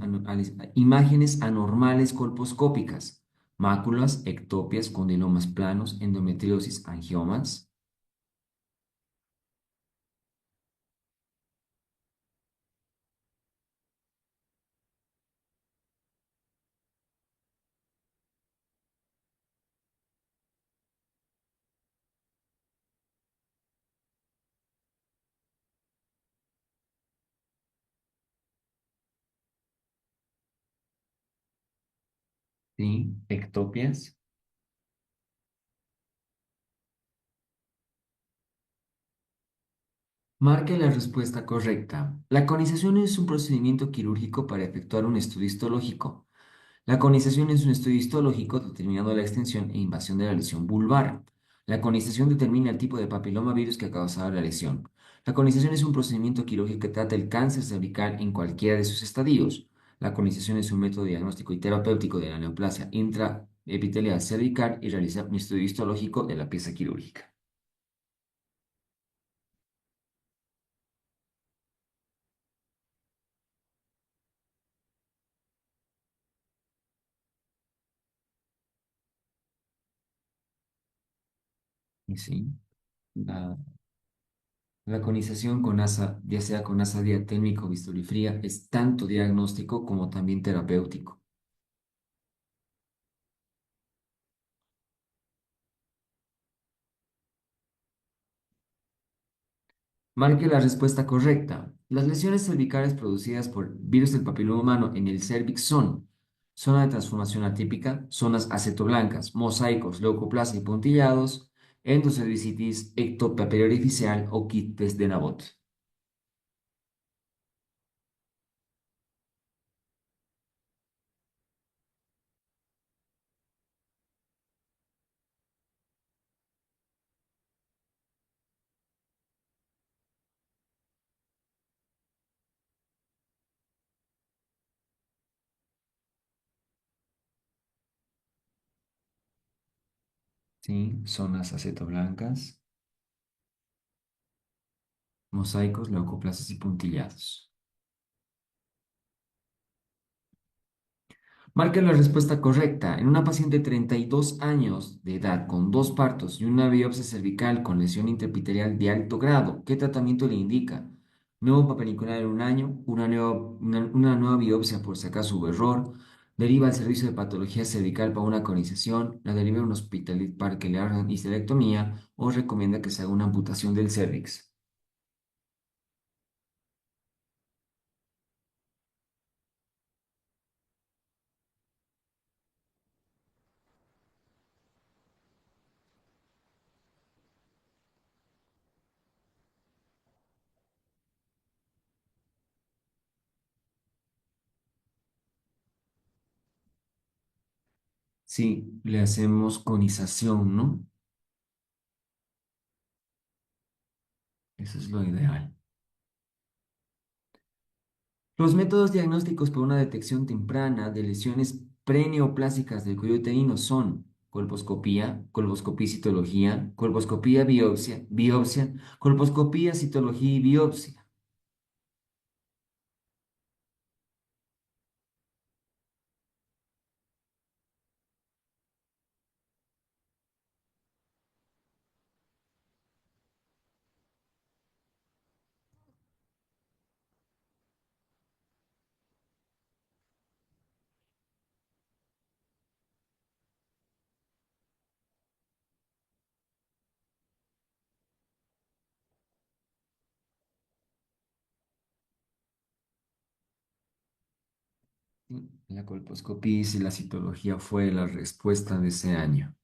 imágenes anormales colposcópicas? Máculas, ectopias, condilomas planos, endometriosis, angiomas. Sí, ectopias. Marque la respuesta correcta. La conización es un procedimiento quirúrgico para efectuar un estudio histológico. La conización es un estudio histológico determinando la extensión e invasión de la lesión vulvar. La conización determina el tipo de papilomavirus que ha causado la lesión. La conización es un procedimiento quirúrgico que trata el cáncer cervical en cualquiera de sus estadios. La conización es un método diagnóstico y terapéutico de la neoplasia intraepitelial cervical y realiza un estudio histológico de la pieza quirúrgica. Y sí, la, la conización con asa, ya sea con asa diatélmica o bisturi fría, es tanto diagnóstico como también terapéutico. Marque la respuesta correcta. Las lesiones cervicales producidas por virus del papiloma humano en el cérvix son zona de transformación atípica, zonas acetoblancas, mosaicos, leucoplasia y puntillados, endocervicitis, ectopia periorificial o quistes de Nabot. ¿Sí? Zonas acetoblancas, mosaicos, leucoplasias y puntillados. Marque la respuesta correcta. En una paciente de 32 años de edad con dos partos y una biopsia cervical con lesión intraepitelial de alto grado, ¿qué tratamiento le indica? Nuevo papenicular en un año, una nueva biopsia por si acaso hubo error, Deriva al servicio de patología cervical para una conización, la deriva a un hospital para que le hagan histerectomía o recomienda que se haga una amputación del cervix. Sí, le hacemos conización, ¿no? Eso es lo ideal. Los métodos diagnósticos para una detección temprana de lesiones preneoplásicas del cuello uterino son colposcopía, citología, colposcopía, biopsia, colposcopía, citología y biopsia. La colposcopía y la citología fue la respuesta de ese año.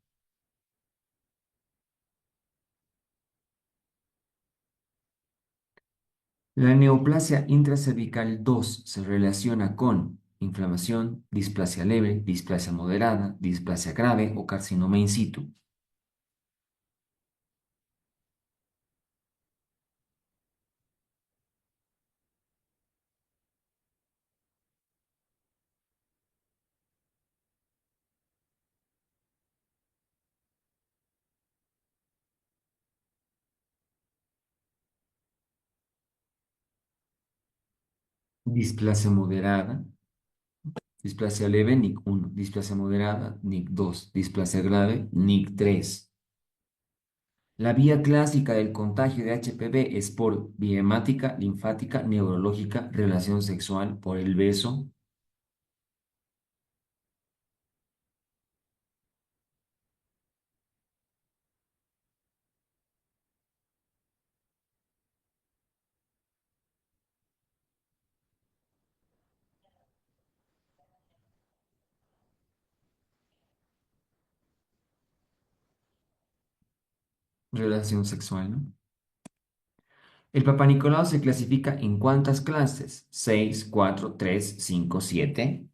La neoplasia intracervical 2 se relaciona con inflamación, displasia leve, displasia moderada, displasia grave o carcinoma in situ. Displasia moderada, displasia leve, NIC 1, displasia moderada, NIC 2, displasia grave, NIC 3. La vía clásica del contagio de HPV es por vía hemática, linfática, neurológica, relación sexual, por el beso, relación sexual, ¿no? El Papa Nicolau se clasifica en ¿cuántas clases? 6, 4, 3, 5, 7.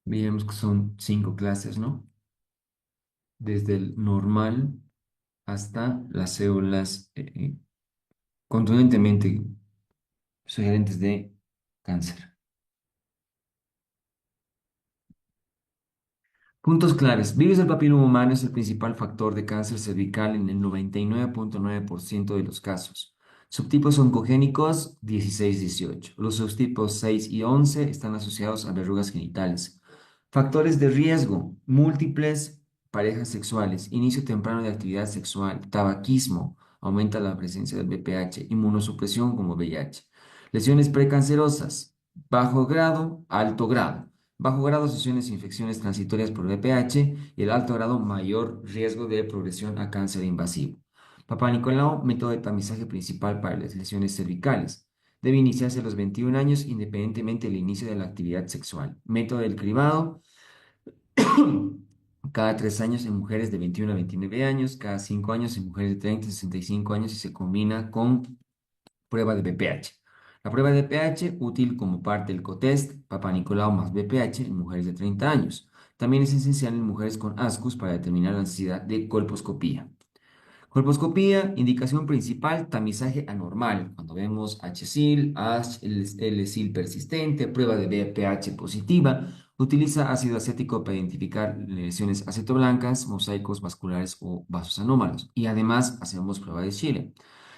Digamos que son 5 clases, ¿no? Desde el normal hasta las células contundentemente sugerentes de cáncer. Puntos claves. Virus del papiloma humano es el principal factor de cáncer cervical en el 99.9% de los casos. Subtipos oncogénicos 16-18. Los subtipos 6 y 11 están asociados a verrugas genitales. Factores de riesgo múltiples, parejas sexuales, inicio temprano de actividad sexual, tabaquismo, aumenta la presencia del VPH, inmunosupresión como VIH. Lesiones precancerosas, bajo grado, alto grado. Bajo grado, sesiones e infecciones transitorias por VPH y el alto grado, mayor riesgo de progresión a cáncer invasivo. Papá Nicolau, método de tamizaje principal para las lesiones cervicales. Debe iniciarse a los 21 años independientemente del inicio de la actividad sexual. Método del cribado, cada 3 años en mujeres de 21 a 29 años, cada 5 años en mujeres de 30 a 65 años y se combina con prueba de BPH. La prueba de BPH útil como parte del cotest Papa Nicolau más BPH en mujeres de 30 años. También es esencial en mujeres con ASCUS para determinar la necesidad de colposcopía. Colposcopía, indicación principal, tamizaje anormal. Cuando vemos HSIL, ASH, LSIL persistente, prueba de BPH positiva, utiliza ácido acético para identificar lesiones acetoblancas, mosaicos vasculares o vasos anómalos. Y además hacemos prueba de Schiller.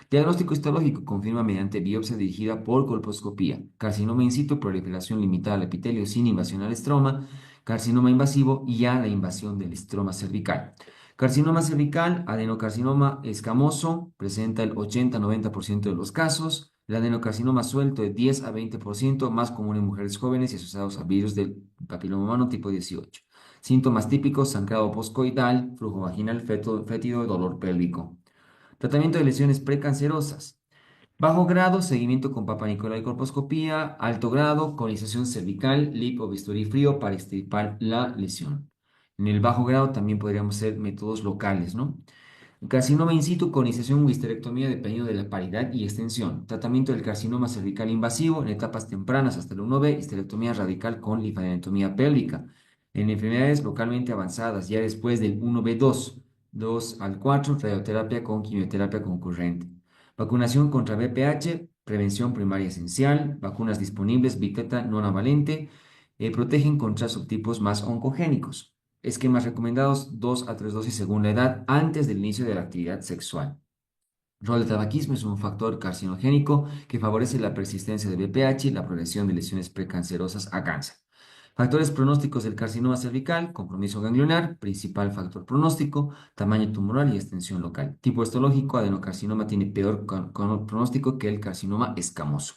Diagnóstico histológico confirma mediante biopsia dirigida por colposcopía. Carcinoma in situ, proliferación limitada al epitelio sin invasión al estroma. Carcinoma invasivo y ya la invasión del estroma cervical. Carcinoma cervical, adenocarcinoma escamoso, presenta el 80-90% de los casos. El adenocarcinoma suelto de 10 a 20%, más común en mujeres jóvenes y asociados a virus del papiloma humano tipo 18. Síntomas típicos: sangrado poscoital, flujo vaginal fétido, dolor pélvico. Tratamiento de lesiones precancerosas. Bajo grado, seguimiento con Papa Nicolau y colposcopía. Alto grado, colonización cervical, lipo, bisturí frío para extirpar la lesión. En el bajo grado también podríamos hacer métodos locales, ¿no? Carcinoma in situ con iniciación o histerectomía dependiendo de la paridad y extensión. Tratamiento del carcinoma cervical invasivo en etapas tempranas hasta el 1B, histerectomía radical con linfadenectomía pélvica. En enfermedades localmente avanzadas, ya después del 1B2, 2 al 4, radioterapia con quimioterapia concurrente. Vacunación contra VPH, prevención primaria esencial, vacunas disponibles, biteta nonavalente, protegen contra subtipos más oncogénicos. Esquemas recomendados: 2 a 3 dosis según la edad antes del inicio de la actividad sexual. Rol del tabaquismo: es un factor carcinogénico que favorece la persistencia de VPH y la progresión de lesiones precancerosas a cáncer. Factores pronósticos del carcinoma cervical: compromiso ganglionar, principal factor pronóstico, tamaño tumoral y extensión local. Tipo histológico: adenocarcinoma tiene peor pronóstico que el carcinoma escamoso.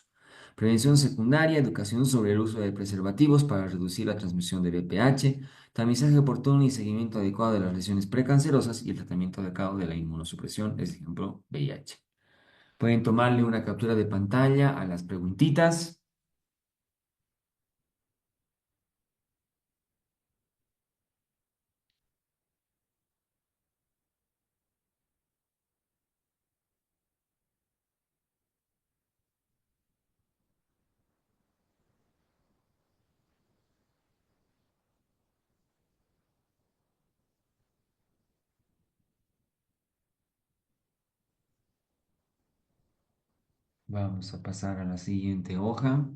Prevención secundaria: educación sobre el uso de preservativos para reducir la transmisión de VPH, tamizaje oportuno y seguimiento adecuado de las lesiones precancerosas y el tratamiento adecuado de la inmunosupresión, es ejemplo VIH. Pueden tomarle una captura de pantalla a las preguntitas. Vamos a pasar a la siguiente hoja.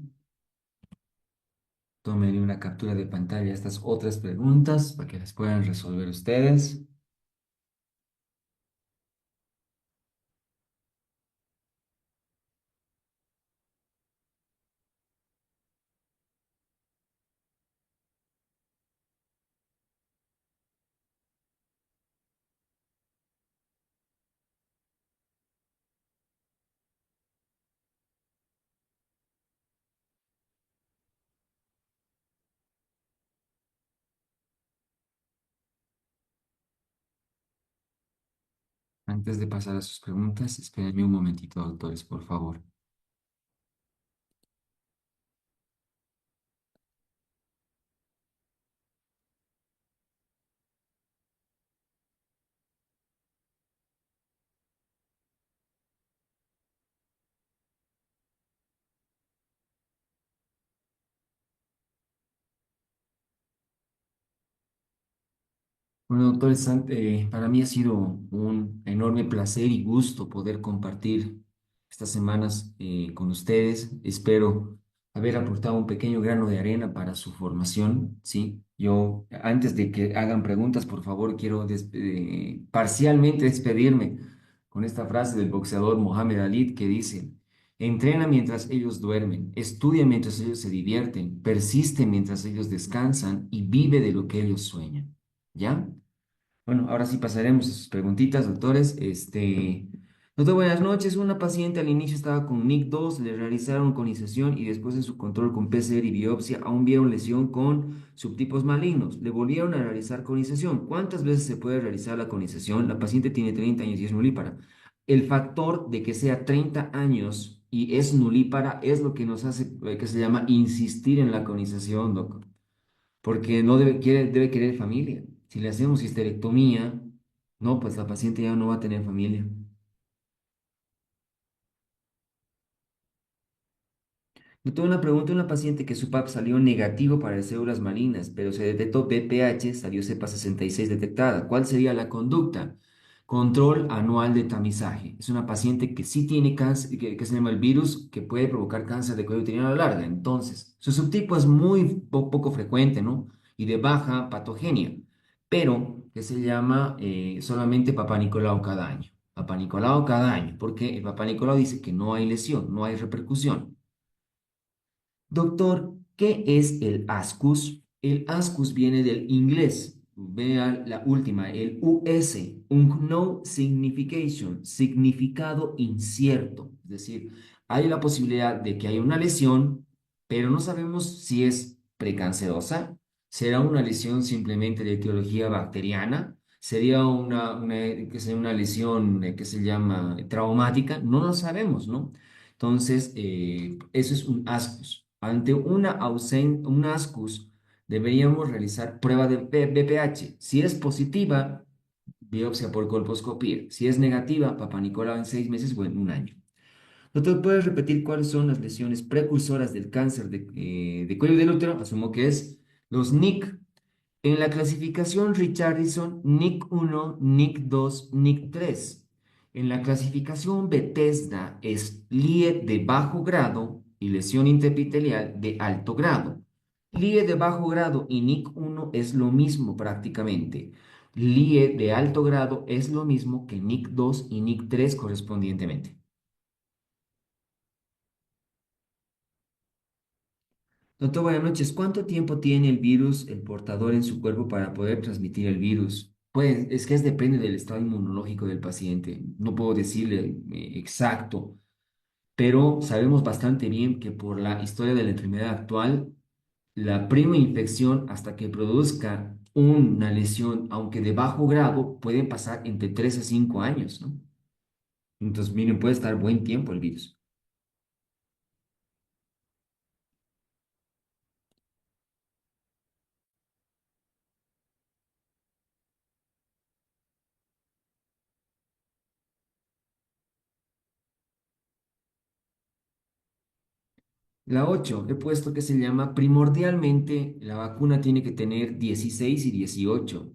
Tómenle una captura de pantalla a estas otras preguntas para que las puedan resolver ustedes. Antes de pasar a sus preguntas, espérenme un momentito, doctores, por favor. Bueno, doctor para mí ha sido un enorme placer y gusto poder compartir estas semanas con ustedes. Espero haber aportado un pequeño grano de arena para su formación, ¿sí? Yo, antes de que hagan preguntas, por favor, quiero parcialmente despedirme con esta frase del boxeador Mohamed Ali que dice: entrena mientras ellos duermen, estudia mientras ellos se divierten, persiste mientras ellos descansan y vive de lo que ellos sueñan. ¿Ya? Bueno, ahora sí pasaremos a sus preguntitas, doctores. Doctor, buenas noches. Una paciente al inicio estaba con NIC2, le realizaron conización y después de su control con PCR y biopsia aún vieron lesión con subtipos malignos. Le volvieron a realizar conización. ¿Cuántas veces se puede realizar la conización? La paciente tiene 30 años y es nulípara. El factor de que sea 30 años y es nulípara es lo que nos hace, que se llama insistir en la conización, doctor, porque no debe querer familia. Si le hacemos histerectomía, no, pues la paciente ya no va a tener familia. Yo tuve una pregunta de una paciente que su PAP salió negativo para las células malignas, pero se detectó BPH, salió cepa 66 detectada. ¿Cuál sería la conducta? Control anual de tamizaje. Es una paciente que sí tiene cáncer, que se llama el virus, que puede provocar cáncer de cuello uterino a la larga. Entonces, su subtipo es muy poco frecuente, ¿no? Y de baja patogenia, pero que se llama solamente Papá Nicolau cada año. Papá Nicolau cada año, porque el Papá Nicolau dice que no hay lesión, no hay repercusión. Doctor, ¿qué es el ASCUS? El ASCUS viene del inglés. Vea la última, el US, unknown signification, significado incierto. Es decir, hay la posibilidad de que haya una lesión, pero no sabemos si es precancerosa, será una lesión simplemente de etiología bacteriana, sería que sea una lesión que se llama traumática, no lo sabemos, ¿no? Entonces, eso es un ASCUS. Ante un ASCUS, deberíamos realizar prueba de BPH. Si es positiva, biopsia por colposcopía. Si es negativa, Papá Nicolau en 6 meses o en un año. Doctor, ¿puedes repetir cuáles son las lesiones precursoras del cáncer de cuello del útero? Asumo que es los NIC. En la clasificación Richardson, NIC 1, NIC 2, NIC 3. En la clasificación Bethesda es LIE de bajo grado y lesión interepitelial de alto grado. LIE de bajo grado y NIC 1 es lo mismo prácticamente. LIE de alto grado es lo mismo que NIC 2 y NIC 3 correspondientemente. Doctor, buenas noches. ¿Cuánto tiempo tiene el virus, el portador en su cuerpo para poder transmitir el virus? Pues es que depende del estado inmunológico del paciente. No puedo decirle exacto, pero sabemos bastante bien que por la historia de la enfermedad actual, la prima infección hasta que produzca una lesión, aunque de bajo grado, puede pasar entre 3 a 5 años, ¿no? Entonces, miren, puede estar buen tiempo el virus. La 8 he puesto que se llama primordialmente la vacuna tiene que tener 16 y 18.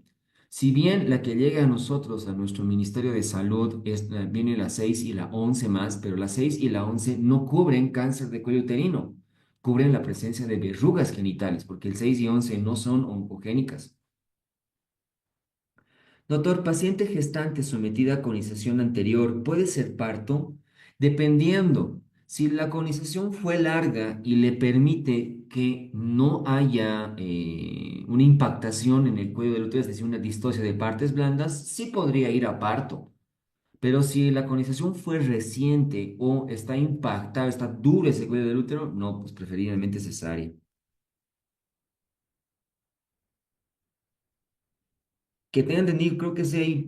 Si bien la que llega a nosotros, a nuestro Ministerio de Salud, viene la 6 y la 11 más, pero la 6 y la 11 no cubren cáncer de cuello uterino, cubren la presencia de verrugas genitales, porque el 6 y 11 no son oncogénicas. Doctor, paciente gestante sometida a colonización anterior, ¿puede ser parto? Dependiendo. Si la colonización fue larga y le permite que no haya una impactación en el cuello del útero, es decir, una distosia de partes blandas, sí podría ir a parto. Pero si la colonización fue reciente o está impactado, está duro ese cuello del útero, no, pues preferiblemente cesárea. Que tenga entendido, creo que sí,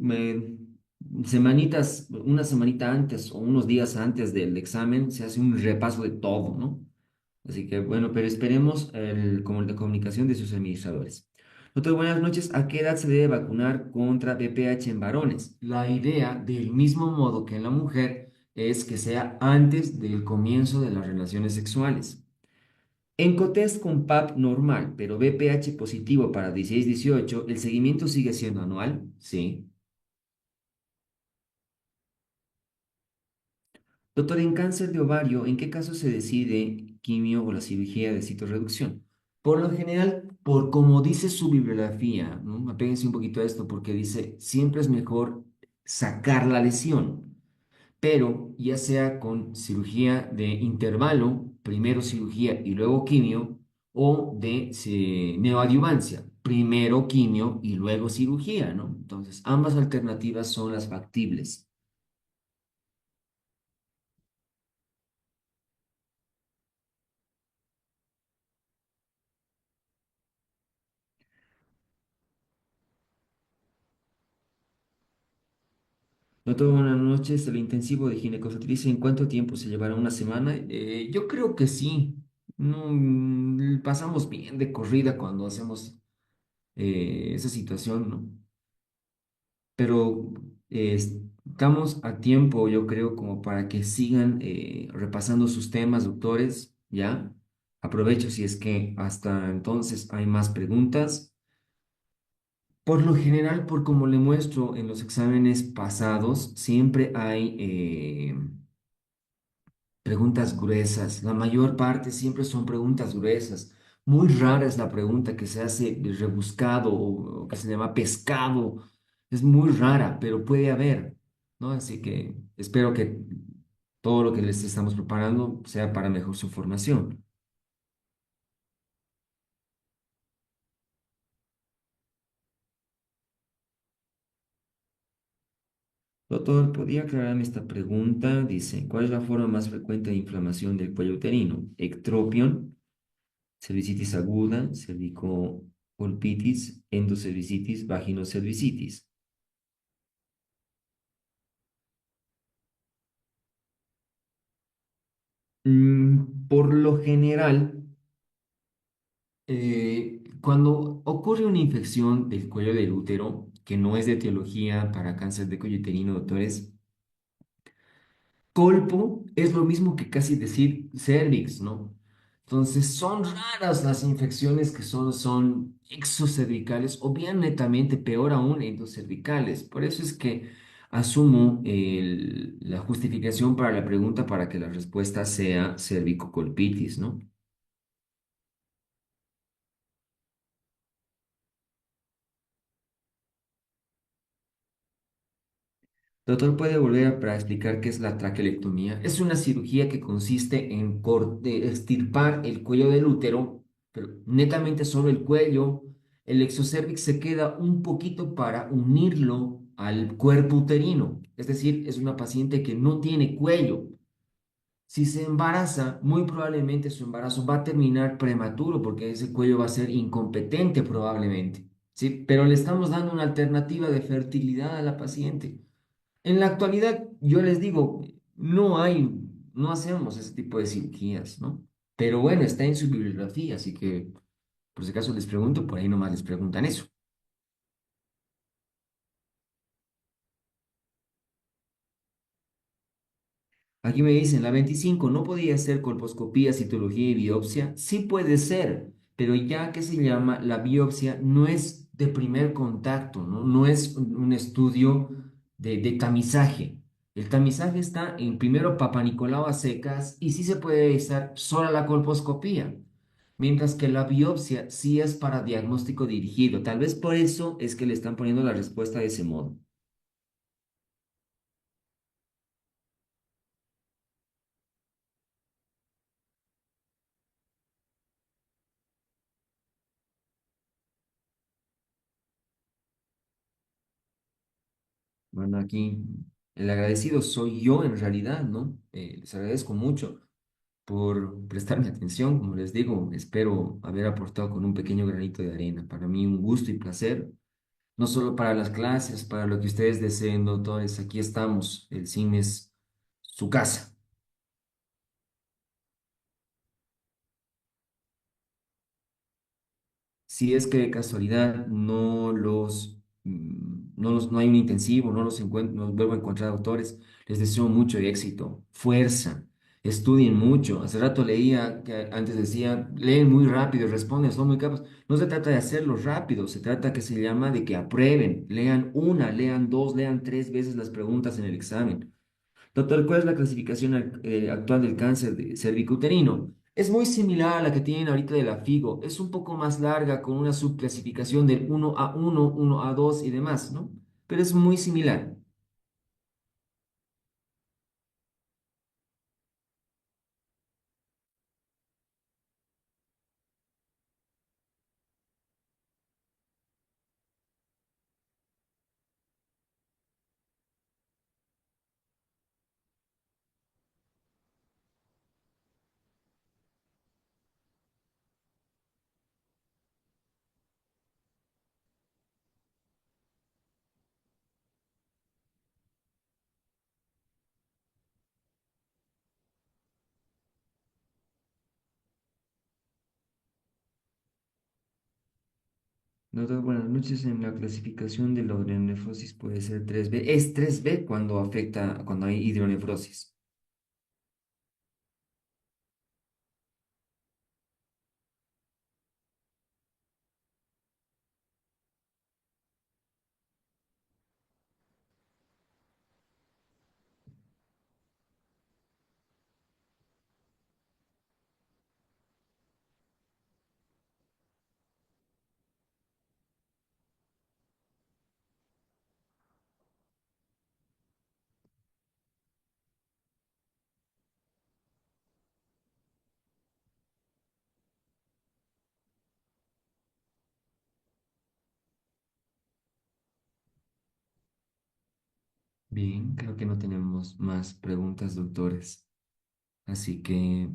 semanitas, una semanita antes o unos días antes del examen se hace un repaso de todo, ¿no? Así que bueno, pero esperemos como la comunicación de sus administradores. Doctor, buenas noches. ¿A qué edad se debe vacunar contra VPH en varones? La idea, del mismo modo que en la mujer, es que sea antes del comienzo de las relaciones sexuales. En COTES con PAP normal, pero VPH positivo para 16-18, ¿el seguimiento sigue siendo anual? Sí. Doctor, en cáncer de ovario, ¿en qué caso se decide quimio o la cirugía de citorreducción? Por lo general, por como dice su bibliografía, ¿no? Apéguense un poquito a esto porque dice, siempre es mejor sacar la lesión, pero ya sea con cirugía de intervalo, primero cirugía y luego quimio, o de neoadyuvancia, primero quimio y luego cirugía, ¿no? Entonces, ambas alternativas son las factibles. Doctor, buenas noches. El intensivo de ginecostetricia, ¿en cuánto tiempo se llevará? ¿Una semana? Yo creo que sí. No, pasamos bien de corrida cuando hacemos esa situación, ¿no? Pero estamos a tiempo, yo creo, como para que sigan repasando sus temas, doctores, ¿ya? Aprovecho si es que hasta entonces hay más preguntas. Por lo general, por como le muestro en los exámenes pasados, siempre hay preguntas gruesas. La mayor parte siempre son preguntas gruesas. Muy rara es la pregunta que se hace de rebuscado o que se llama pescado. Es muy rara, pero puede haber. ¿no? Así que espero que todo lo que les estamos preparando sea para mejor su formación. Doctor, ¿podría aclararme esta pregunta? Dice, ¿cuál es la forma más frecuente de inflamación del cuello uterino? Ectropión, cervicitis aguda, cervicocolpitis, endocervicitis, vaginocervicitis. Por lo general, cuando ocurre una infección del cuello del útero, que no es de etiología para cáncer de cuello uterino, doctores, colpo es lo mismo que casi decir cervix, ¿no? Entonces, son raras las infecciones que son exocervicales o bien netamente, peor aún, endocervicales. Por eso es que asumo la justificación para la pregunta para que la respuesta sea cervicocolpitis, ¿no? Doctor, ¿puede volver para explicar qué es la traquelectomía? Es una cirugía que consiste en extirpar el cuello del útero, pero netamente solo el cuello. El exocervix se queda un poquito para unirlo al cuerpo uterino. Es decir, es una paciente que no tiene cuello. Si se embaraza, muy probablemente su embarazo va a terminar prematuro porque ese cuello va a ser incompetente probablemente. ¿Sí? Pero le estamos dando una alternativa de fertilidad a la paciente. En la actualidad, yo les digo, no hacemos ese tipo de cirugías, ¿no? Pero bueno, está en su bibliografía, así que por si acaso les pregunto, por ahí nomás les preguntan eso. Aquí me dicen, la 25 ¿no podía ser colposcopía, citología y biopsia? Sí puede ser, pero ya que se llama, la biopsia no es de primer contacto, ¿no? No es un estudio de tamizaje. El tamizaje está en primero Papa Nicolau a secas y sí se puede realizar sola la colposcopía, mientras que la biopsia sí es para diagnóstico dirigido. Tal vez por eso es que le están poniendo la respuesta de ese modo. Bueno, aquí el agradecido soy yo en realidad, ¿no? Les agradezco mucho por prestarme atención, como les digo, espero haber aportado con un pequeño granito de arena. Para mí un gusto y placer, no solo para las clases, para lo que ustedes deseen, doctores, aquí estamos, el cine es su casa. Si es que de casualidad no hay un intensivo, no los vuelvo a encontrar autores, les deseo mucho éxito, fuerza, estudien mucho. Hace rato leía que antes decía, leen muy rápido, responden, son muy capaces. No se trata de hacerlo rápido, se trata que se llama de que aprueben, lean una, lean dos, lean tres veces las preguntas en el examen. Doctor, ¿cuál es la clasificación actual del cáncer de cervicuterino? Es muy similar a la que tienen ahorita de la FIGO. Es un poco más larga con una subclasificación del 1A1, 1A2 y demás, ¿no? Pero es muy similar. Doctor, buenas noches. En la clasificación de la hidronefrosis puede ser 3B. Es 3B cuando hay hidronefrosis. Bien, creo que no tenemos más preguntas, doctores. Así que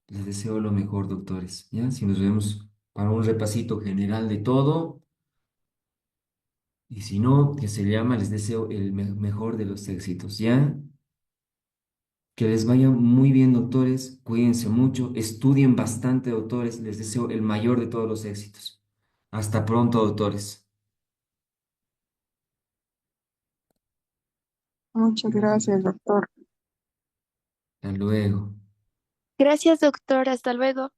les deseo lo mejor, doctores. ¿Ya? Si nos vemos para un repasito general de todo. Y si no, que se llama, les deseo el mejor de los éxitos. ¿Ya? Que les vaya muy bien, doctores. Cuídense mucho. Estudien bastante, doctores. Les deseo el mayor de todos los éxitos. Hasta pronto, doctores. Muchas gracias, doctor. Hasta luego. Gracias, doctor. Hasta luego.